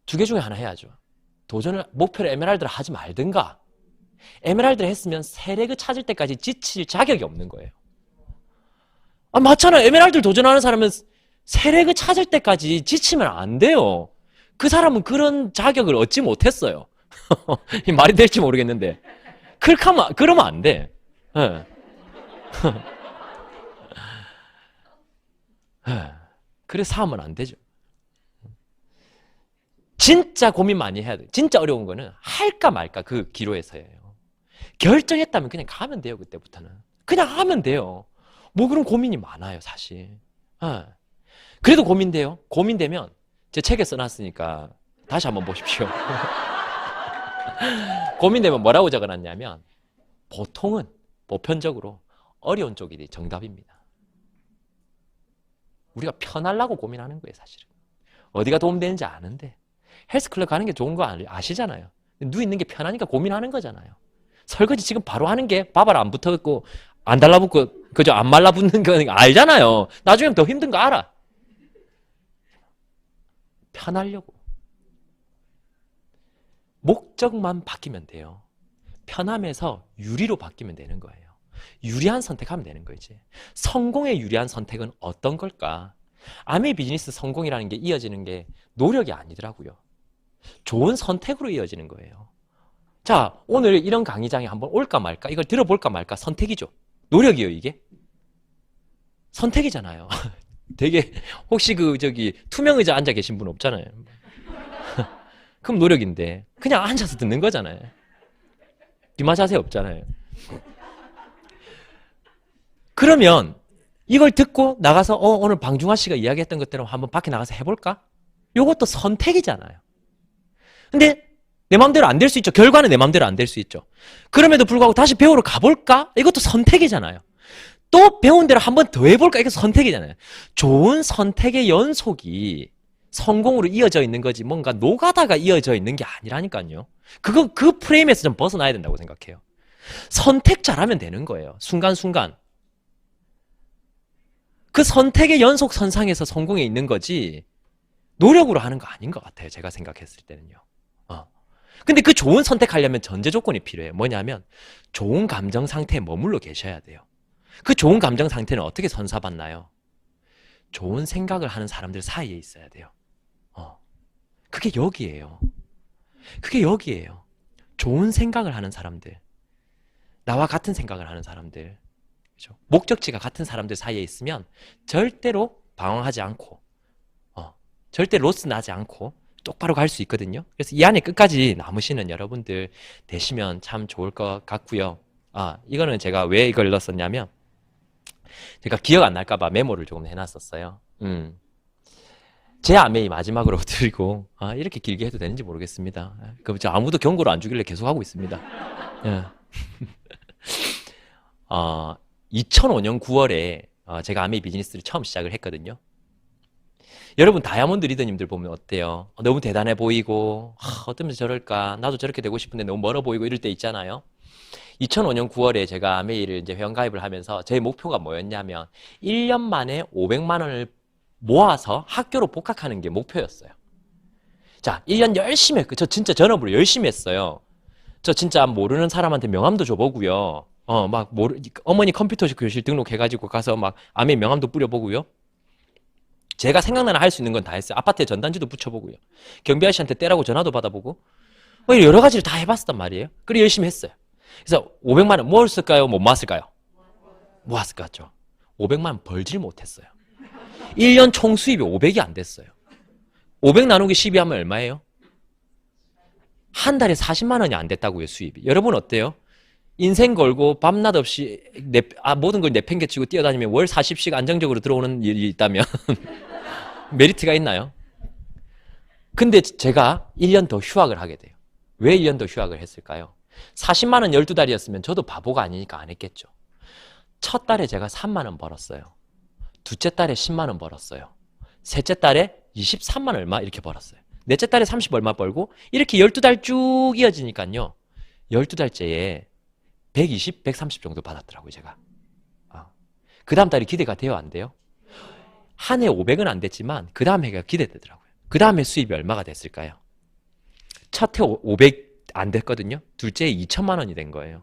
두 개 중에 하나 해야죠. 목표를 에메랄드를 하지 말든가. 에메랄드를 했으면 세 레그 찾을 때까지 지칠 자격이 없는 거예요. 맞잖아요. 에메랄드를 도전하는 사람은 세 레그 찾을 때까지 지치면 안 돼요. 그 사람은 그런 자격을 얻지 못했어요. 이 말이 될지 모르겠는데 그러면 안 돼. 그래서 하면 안 되죠. 진짜 고민 많이 해야 돼. 진짜 어려운 거는 할까 말까 그 기로에서예요. 결정했다면 그냥 가면 돼요. 그때부터는 그냥 하면 돼요. 뭐 그런 고민이 많아요 사실. 그래도 고민돼요. 고민되면 제 책에 써놨으니까 다시 한번 보십시오. 고민되면 뭐라고 적어놨냐면 보통은 보편적으로 어려운 쪽이 정답입니다. 우리가 편하려고 고민하는 거예요 사실은. 어디가 도움되는지 아는데 헬스클럽 가는 게 좋은 거 아시잖아요. 누워 있는 게 편하니까 고민하는 거잖아요. 설거지 지금 바로 하는 게 밥알 안 붙어있고 안 달라붙고 그죠? 안 말라붙는 거 알잖아요. 나중에 더 힘든 거 알아. 편하려고. 목적만 바뀌면 돼요. 편함에서 유리로 바뀌면 되는 거예요. 유리한 선택하면 되는 거지. 성공에 유리한 선택은 어떤 걸까? 아메 비즈니스 성공이라는 게 이어지는 게 노력이 아니더라고요. 좋은 선택으로 이어지는 거예요. 자, 오늘 이런 강의장에 한번 올까 말까, 이걸 들어볼까 말까 선택이죠. 노력이요, 이게. 선택이잖아요. 되게 혹시 투명 의자 앉아 계신 분 없잖아요. 그럼 노력인데 그냥 앉아서 듣는 거잖아요. 기마 자세 없잖아요. 그러면 이걸 듣고 나가서 오늘 방중환 씨가 이야기했던 것대로 한번 밖에 나가서 해볼까? 이것도 선택이잖아요. 근데 내 마음대로 안 될 수 있죠. 결과는 내 마음대로 안 될 수 있죠. 그럼에도 불구하고 다시 배우러 가볼까? 이것도 선택이잖아요. 또 배운 대로 한번 더 해볼까? 이것도 선택이잖아요. 좋은 선택의 연속이 성공으로 이어져 있는 거지 뭔가 노가다가 이어져 있는 게 아니라니까요. 그 프레임에서 좀 벗어나야 된다고 생각해요. 선택 잘하면 되는 거예요. 순간순간. 그 선택의 연속선상에서 성공해 있는 거지 노력으로 하는 거 아닌 것 같아요. 제가 생각했을 때는요. 근데 그 좋은 선택하려면 전제 조건이 필요해요. 뭐냐면 좋은 감정 상태에 머물러 계셔야 돼요. 그 좋은 감정 상태는 어떻게 선사받나요? 좋은 생각을 하는 사람들 사이에 있어야 돼요. 그게 여기예요. 그게 여기예요. 좋은 생각을 하는 사람들, 나와 같은 생각을 하는 사람들, 그렇죠? 목적지가 같은 사람들 사이에 있으면 절대로 방황하지 않고 절대 로스 나지 않고 똑바로 갈 수 있거든요. 그래서 이 안에 끝까지 남으시는 여러분들 되시면 참 좋을 것 같고요. 이거는 제가 왜 이걸 넣었었냐면 제가 기억 안 날까봐 메모를 조금 해놨었어요. 제 아메이 마지막으로 드리고 이렇게 길게 해도 되는지 모르겠습니다. 그럼 아무도 경고를 안 주길래 계속 하고 있습니다. 2005년 9월에 제가 아메이 비즈니스를 처음 시작을 했거든요. 여러분 다이아몬드 리더님들 보면 어때요? 너무 대단해 보이고 어쩌면 저럴까? 나도 저렇게 되고 싶은데 너무 멀어 보이고 이럴 때 있잖아요. 2005년 9월에 제가 아메이를 이제 회원가입을 하면서 제 목표가 뭐였냐면 1년 만에 500만 원을 모아서 학교로 복학하는 게 목표였어요. 자, 1년 열심히 했고 저 진짜 전업으로 열심히 했어요. 저 진짜 모르는 사람한테 명함도 줘보고요. 어머니 컴퓨터 교실 등록해가지고 가서 막 아메이 명함도 뿌려보고요. 제가 생각나는 할 수 있는 건 다 했어요. 아파트에 전단지도 붙여보고요. 경비 아저씨한테 떼라고 전화도 받아보고 여러 가지를 다 해봤단 말이에요. 그리고 열심히 했어요. 그래서 500만 원 모았을까요? 못 모았을까요? 모았을 것 같죠. 500만 원 벌질 못했어요. 1년 총 수입이 500이 안 됐어요. 500 나누기 12 하면 얼마예요? 한 달에 40만 원이 안 됐다고요, 수입이. 여러분 어때요? 인생 걸고 밤낮 없이 모든 걸 내팽개치고 뛰어다니면 월 40씩 안정적으로 들어오는 일이 있다면 메리트가 있나요? 근데 제가 1년 더 휴학을 하게 돼요. 왜 1년 더 휴학을 했을까요? 40만 원 12달이었으면 저도 바보가 아니니까 안 했겠죠. 첫 달에 제가 3만 원 벌었어요. 둘째 달에 10만 원 벌었어요. 셋째 달에 23만 얼마 이렇게 벌었어요. 넷째 달에 30 얼마 벌고 이렇게 12달 쭉 이어지니까요. 12달째에 120, 130 정도 받았더라고요, 제가. 그 다음 달이 기대가 돼요, 안 돼요? 한 해 500은 안 됐지만 그 다음 해가 기대되더라고요. 그 다음 해 수입이 얼마가 됐을까요? 첫 해 500 안 됐거든요. 둘째 해 2천만 원이 된 거예요.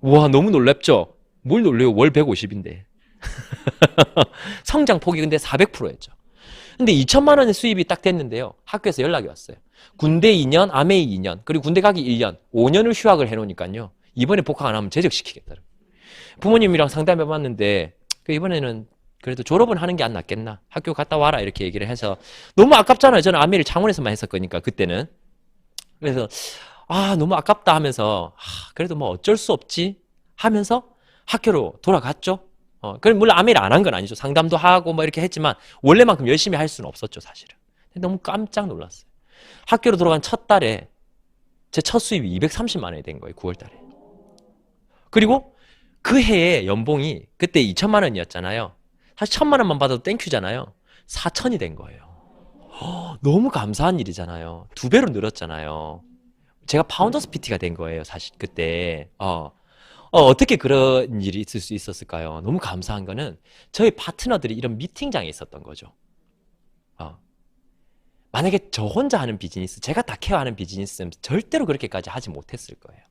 우와, 너무 놀랍죠? 뭘 놀래요? 월 150인데. 성장폭이 근데 400%였죠. 근데 2천만 원의 수입이 딱 됐는데요. 학교에서 연락이 왔어요. 군대 2년, 아메이 2년, 그리고 군대 가기 1년, 5년을 휴학을 해놓으니까요. 이번에 복학 안 하면 제적시키겠더라고요. 부모님이랑 상담해봤는데 이번에는 그래도 졸업은 하는 게 안 낫겠나? 학교 갔다 와라 이렇게 얘기를 해서 너무 아깝잖아요. 저는 아메이를 창원에서만 했을 거니까 그때는. 그래서 너무 아깝다 하면서 그래도 뭐 어쩔 수 없지 하면서 학교로 돌아갔죠. 그럼 물론 아메이를 안 한 건 아니죠. 상담도 하고 뭐 이렇게 했지만 원래만큼 열심히 할 수는 없었죠, 사실은. 너무 깜짝 놀랐어요. 학교로 돌아간 첫 달에 제 첫 수입이 230만 원이 된 거예요, 9월 달에. 그리고 그 해에 연봉이 그때 2천만 원이었잖아요. 사실 1,000만 원만 받아도 땡큐잖아요. 4천이 된 거예요. 너무 감사한 일이잖아요. 2배로 늘었잖아요. 제가 파운더스 PT가 된 거예요, 사실 그때. 어떻게 그런 일이 있을 수 있었을까요? 너무 감사한 거는 저희 파트너들이 이런 미팅장에 있었던 거죠. 만약에 저 혼자 하는 비즈니스, 제가 다 케어하는 비즈니스는 절대로 그렇게까지 하지 못했을 거예요.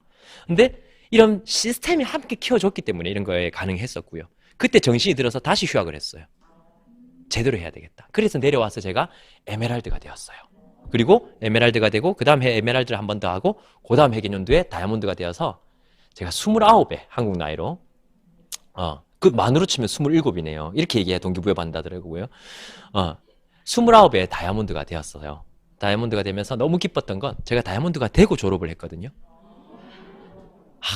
근데 이런 시스템이 함께 키워줬기 때문에 이런 거에 가능했었고요. 그때 정신이 들어서 다시 휴학을 했어요. 제대로 해야 되겠다. 그래서 내려와서 제가 에메랄드가 되었어요. 그리고 에메랄드가 되고 그 다음 해 에메랄드를 한 번 더 하고 그 다음 해계년도에 다이아몬드가 되어서 제가 29배 한국 나이로 그 만으로 치면 27이네요. 이렇게 얘기해 동기부여 받는다더라고요. 29에 다이아몬드가 되었어요. 다이아몬드가 되면서 너무 기뻤던 건 제가 다이아몬드가 되고 졸업을 했거든요.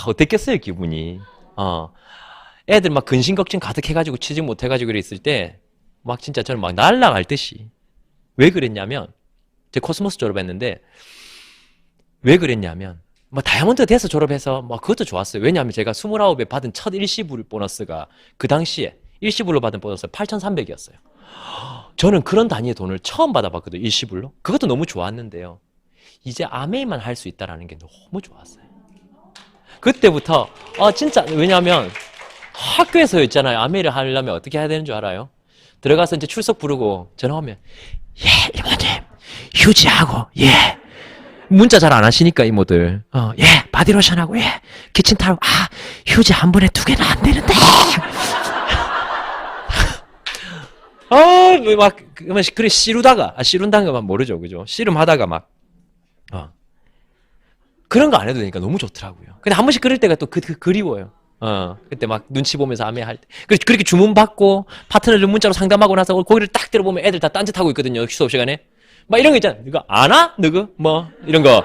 어땠겠어요, 기분이. 애들 막 근심 걱정 가득 해가지고 취직 못 해가지고 있을 때 막 진짜 저는 막 날아갈 듯이. 왜 그랬냐면 제 코스모스 졸업했는데 왜 그랬냐면 뭐 다이아몬드 돼서 졸업해서 뭐 그것도 좋았어요. 왜냐하면 제가 29에 받은 첫 일시불 보너스가 그 당시에 일시불로 받은 보너스가 8,300이었어요. 저는 그런 단위의 돈을 처음 받아봤거든요. 일시불로. 그것도 너무 좋았는데요. 이제 아메이만 할 수 있다는 게 너무 좋았어요. 그때부터 진짜 왜냐하면 학교에서 있잖아요. 아메이를 하려면 어떻게 해야 되는 줄 알아요? 들어가서 이제 출석 부르고 전화 오면 예 이모님 휴지하고 예 문자 잘 안 하시니까 이모들 예 바디로션하고 예 키친타올 휴지 한 번에 2개는 안 되는데 막 그래 씨루다가 씨룬다는 것만 모르죠, 그죠? 씨름하다가 막 그런 거 안 해도 되니까 너무 좋더라고요. 근데 한 번씩 그럴 때가 또 그리워요. 그때 막 눈치 보면서 아메할 때. 그렇게 주문 받고 파트너를 문자로 상담하고 나서 고개를 딱 들어보면 애들 다 딴짓하고 있거든요. 수업 시간에. 막 이런 거 있잖아. 누가 아나? 너그? 뭐 이런 거.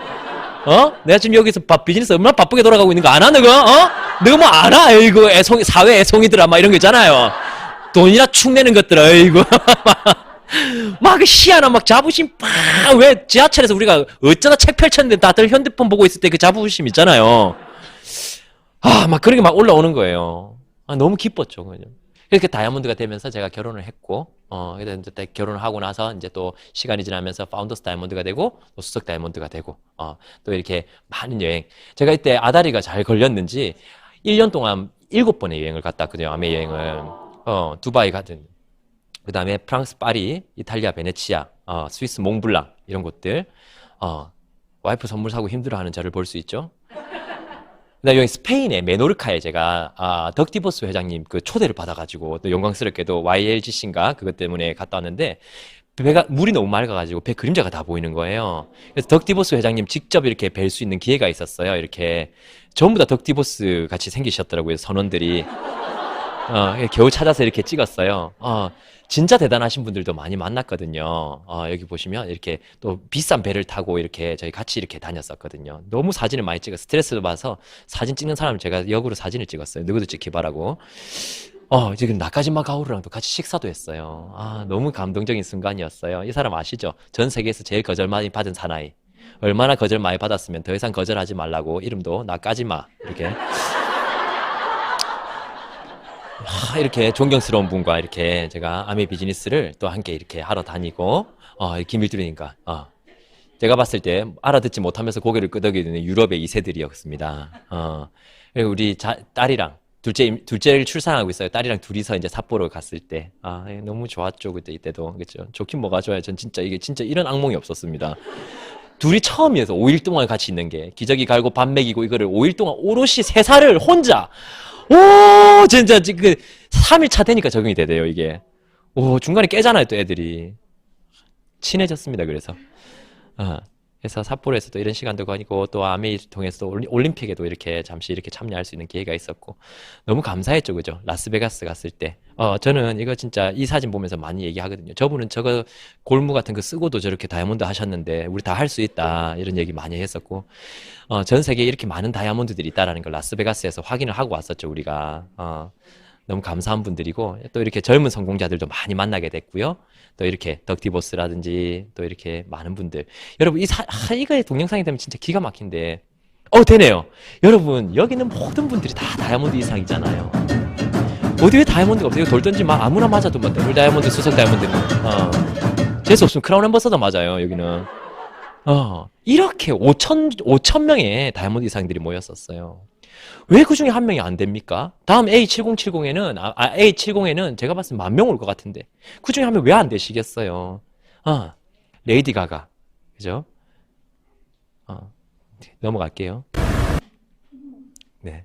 내가 지금 여기서 비즈니스 얼마나 바쁘게 돌아가고 있는 거 아나? 너그? 너가 뭐 아나? 이거 사회 애송이들아. 막 이런 거 있잖아요. 돈이나 축내는 것들, 어이구. 막 희한한 막 자부심 왜 지하철에서 우리가 어쩌다 책 펼쳤는데 다들 핸드폰 보고 있을 때 그 자부심 있잖아요. 막 그런 게 막 올라오는 거예요. 너무 기뻤죠, 그냥. 그렇게 다이아몬드가 되면서 제가 결혼을 했고, 그래서 이제 결혼을 하고 나서 이제 또 시간이 지나면서 파운더스 다이아몬드가 되고, 또 수석 다이아몬드가 되고, 또 이렇게 많은 여행. 제가 이때 아다리가 잘 걸렸는지 1년 동안 7번의 여행을 갔다 왔거든요, 아메 여행을. 두바이 가든, 그 다음에 프랑스 파리, 이탈리아 베네치아, 스위스 몽블랑, 이런 곳들. 와이프 선물 사고 힘들어하는 저를 볼 수 있죠. 그다음에 여기 스페인의 메노르카에 제가 덕디보스 회장님 그 초대를 받아가지고 또 영광스럽게도 YLGC인가 그것 때문에 갔다 왔는데 배가 물이 너무 맑아가지고 배 그림자가 다 보이는 거예요. 그래서 덕디보스 회장님 직접 이렇게 뵐 수 있는 기회가 있었어요. 이렇게 전부 다 덕디보스 같이 생기셨더라고요, 선원들이. 겨우 찾아서 이렇게 찍었어요. 진짜 대단하신 분들도 많이 만났거든요. 여기 보시면 이렇게 또 비싼 배를 타고 이렇게 저희 같이 이렇게 다녔었거든요. 너무 사진을 많이 찍어 스트레스도 받아서 사진 찍는 사람을 제가 역으로 사진을 찍었어요. 누구도 찍기 바라고. 지금 나카지마 가오루랑도 같이 식사도 했어요. 너무 감동적인 순간이었어요. 이 사람 아시죠? 전 세계에서 제일 거절 많이 받은 사나이. 얼마나 거절 많이 받았으면 더 이상 거절하지 말라고 이름도 나카지마 이렇게. 이렇게 존경스러운 분과 이렇게 제가 아메 비즈니스를 또 함께 이렇게 하러 다니고, 김일두리니까, 제가 봤을 때 알아듣지 못하면서 고개를 끄덕이는 유럽의 2세들이었습니다. 그리고 우리 딸이랑, 둘째를 출산하고 있어요. 딸이랑 둘이서 이제 삿포로 갔을 때, 너무 좋았죠. 이때도. 그죠? 좋긴 뭐가 좋아요. 전 진짜 이게 진짜 이런 악몽이 없었습니다. 둘이 처음이어서 5일 동안 같이 있는 게, 기저귀 갈고 밥 먹이고 이거를 5일 동안 오롯이 3살을 혼자, 진짜, 3일 차 되니까 적응이 되대요, 이게. 중간에 깨잖아요, 또 애들이. 친해졌습니다, 그래서. 그래서 삿포로에서도 이런 시간도 가지고, 또 아메이 통해서 올림픽에도 이렇게 잠시 이렇게 참여할 수 있는 기회가 있었고, 너무 감사했죠, 그죠? 라스베가스 갔을 때. 저는 이거 진짜 이 사진 보면서 많이 얘기하거든요. 저분은 저거 골무 같은 거 쓰고도 저렇게 다이아몬드 하셨는데, 우리 다 할 수 있다. 이런 얘기 많이 했었고, 전 세계에 이렇게 많은 다이아몬드들이 있다라는 걸 라스베가스에서 확인을 하고 왔었죠, 우리가. 너무 감사한 분들이고, 또 이렇게 젊은 성공자들도 많이 만나게 됐고요. 또 이렇게 덕디보스라든지, 또 이렇게 많은 분들. 여러분, 이거의 동영상이 되면 진짜 기가 막힌데, 되네요. 여러분, 여기는 모든 분들이 다 다이아몬드 이상이잖아요. 어디에 다이아몬드가 없어요? 돌 던지 막 아무나 맞아도 막 더블 다이아몬드, 수석 다이아몬드는. 재수 없으면 크라운 앰버서더 맞아요, 여기는. 이렇게 5천 명의 다이아몬드 이상들이 모였었어요. 왜 그 중에 한 명이 안 됩니까? 다음 A7070에는, A70에는 제가 봤을 때 10,000명 올 것 같은데. 그 중에 한 명 왜 안 되시겠어요? 레이디 가가. 그죠? 넘어갈게요. 네.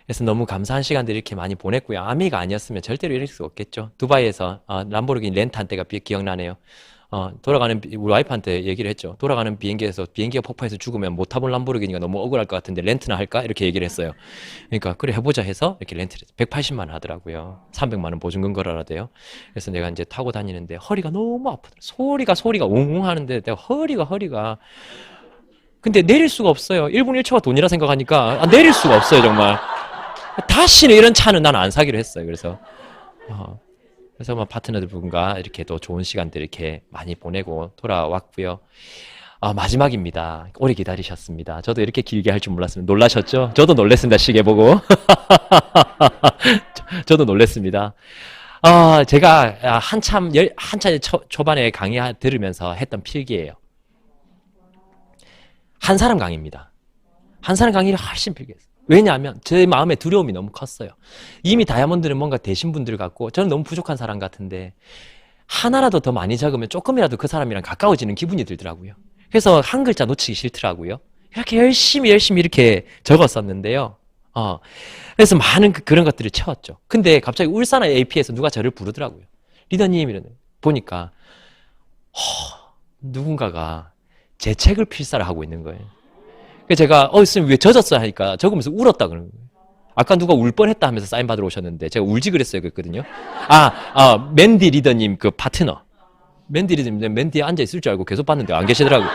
그래서 너무 감사한 시간들 이렇게 많이 보냈고요. 아미가 아니었으면 절대로 이럴 수 없겠죠. 두바이에서 람보르기니 렌트한 때가 기억나네요. 돌아가는 우리 와이프한테 얘기를 했죠. 돌아가는 비행기에서 비행기가 폭파해서 죽으면 못 타본 람보르기니가 너무 억울할 것 같은데 렌트나 할까? 이렇게 얘기를 했어요. 그러니까 그래 해보자 해서 이렇게 렌트를 180만 원 하더라고요. 300만 원 보증금 걸어라 돼요. 그래서 내가 이제 타고 다니는데 허리가 너무 아프더라고요. 소리가 웅웅 하는데 내가 허리가 근데 내릴 수가 없어요. 1분 1초가 돈이라 생각하니까 내릴 수가 없어요, 정말. 다시는 이런 차는 난 안 사기로 했어요. 그래서 파트너들분과 이렇게 또 좋은 시간들 이렇게 많이 보내고 돌아왔고요. 마지막입니다. 오래 기다리셨습니다. 저도 이렇게 길게 할 줄 몰랐습니다. 놀라셨죠? 저도 놀랬습니다. 시계 보고. 저도 놀랬습니다. 제가 한참 초반에 강의 들으면서 했던 필기예요. 한 사람 강의입니다. 한 사람 강의를 훨씬 필기했어요. 왜냐하면 제 마음의 두려움이 너무 컸어요. 이미 다이아몬드는 뭔가 되신 분들 같고 저는 너무 부족한 사람 같은데 하나라도 더 많이 적으면 조금이라도 그 사람이랑 가까워지는 기분이 들더라고요. 그래서 한 글자 놓치기 싫더라고요. 이렇게 열심히 이렇게 적었었는데요. 그래서 많은 그런 것들을 채웠죠. 근데 갑자기 울산 AP에서 누가 저를 부르더라고요. 리더님 이러는 보니까 누군가가 제 책을 필사를 하고 있는 거예요. 그래서 제가 선생님 왜 젖었어요 하니까 적으면서 울었다 그러는 거예요. 아까 누가 울 뻔했다 하면서 사인 받으러 오셨는데 제가 울지 그랬어요 그랬거든요. 맨디 리더님 그 파트너 맨디 리더님 맨디에 앉아 있을 줄 알고 계속 봤는데 안 계시더라고요.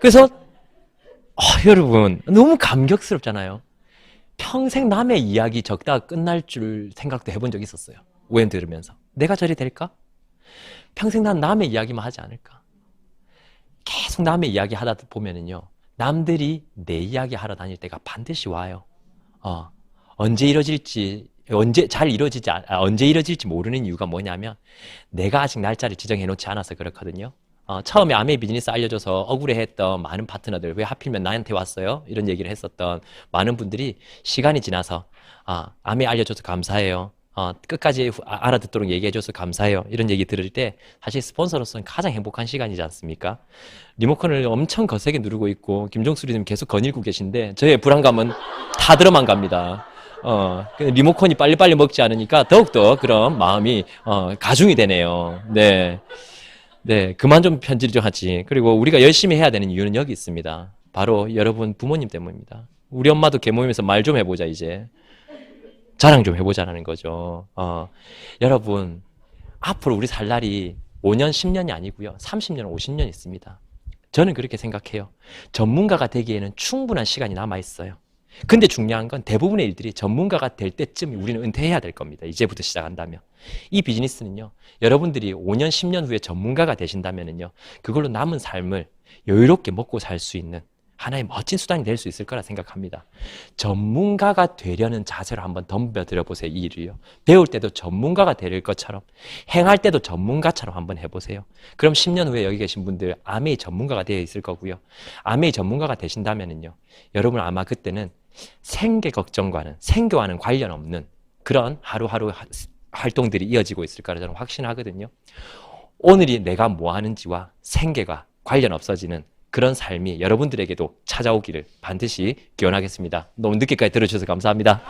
그래서 여러분 너무 감격스럽잖아요. 평생 남의 이야기 적다가 끝날 줄 생각도 해본 적이 있었어요. 오행 들으면서 내가 저리 될까? 평생 난 남의 이야기만 하지 않을까? 계속 남의 이야기 하다 보면은요, 남들이 내 이야기 하러 다닐 때가 반드시 와요. 언제 이뤄질지 모르는 이유가 뭐냐면, 내가 아직 날짜를 지정해 놓지 않아서 그렇거든요. 처음에 아메이 비즈니스 알려줘서 억울해했던 많은 파트너들, 왜 하필이면 나한테 왔어요? 이런 얘기를 했었던 많은 분들이 시간이 지나서, 아메이 알려줘서 감사해요. 끝까지 알아듣도록 얘기해줘서 감사해요. 이런 얘기 들을 때 사실 스폰서로서는 가장 행복한 시간이지 않습니까? 리모컨을 엄청 거세게 누르고 있고 김종수리님 계속 거닐고 계신데 저의 불안감은 다 들어만 갑니다. 리모컨이 빨리빨리 먹지 않으니까 더욱더 그런 마음이 가중이 되네요. 네, 그만 좀 편집 좀 하지. 그리고 우리가 열심히 해야 되는 이유는 여기 있습니다. 바로 여러분 부모님 때문입니다. 우리 엄마도 개모임에서 말 좀 해보자 이제. 자랑 좀 해보자라는 거죠. 여러분, 앞으로 우리 살 날이 5년, 10년이 아니고요. 30년, 50년 있습니다. 저는 그렇게 생각해요. 전문가가 되기에는 충분한 시간이 남아있어요. 근데 중요한 건 대부분의 일들이 전문가가 될 때쯤 우리는 은퇴해야 될 겁니다. 이제부터 시작한다면. 이 비즈니스는요, 여러분들이 5년, 10년 후에 전문가가 되신다면요, 그걸로 남은 삶을 여유롭게 먹고 살 수 있는 하나의 멋진 수단이 될 수 있을 거라 생각합니다. 전문가가 되려는 자세로 한번 덤벼들어 보세요. 이 일을요. 배울 때도 전문가가 될 것처럼, 행할 때도 전문가처럼 한번 해보세요. 그럼 10년 후에 여기 계신 분들 아메이 전문가가 되어 있을 거고요. 아메이 전문가가 되신다면요, 여러분 아마 그때는 생계 걱정과는, 생교와는 관련 없는 그런 하루하루 활동들이 이어지고 있을 거라 저는 확신하거든요. 오늘이 내가 뭐 하는지와 생계가 관련 없어지는 그런 삶이 여러분들에게도 찾아오기를 반드시 기원하겠습니다. 너무 늦게까지 들어주셔서 감사합니다.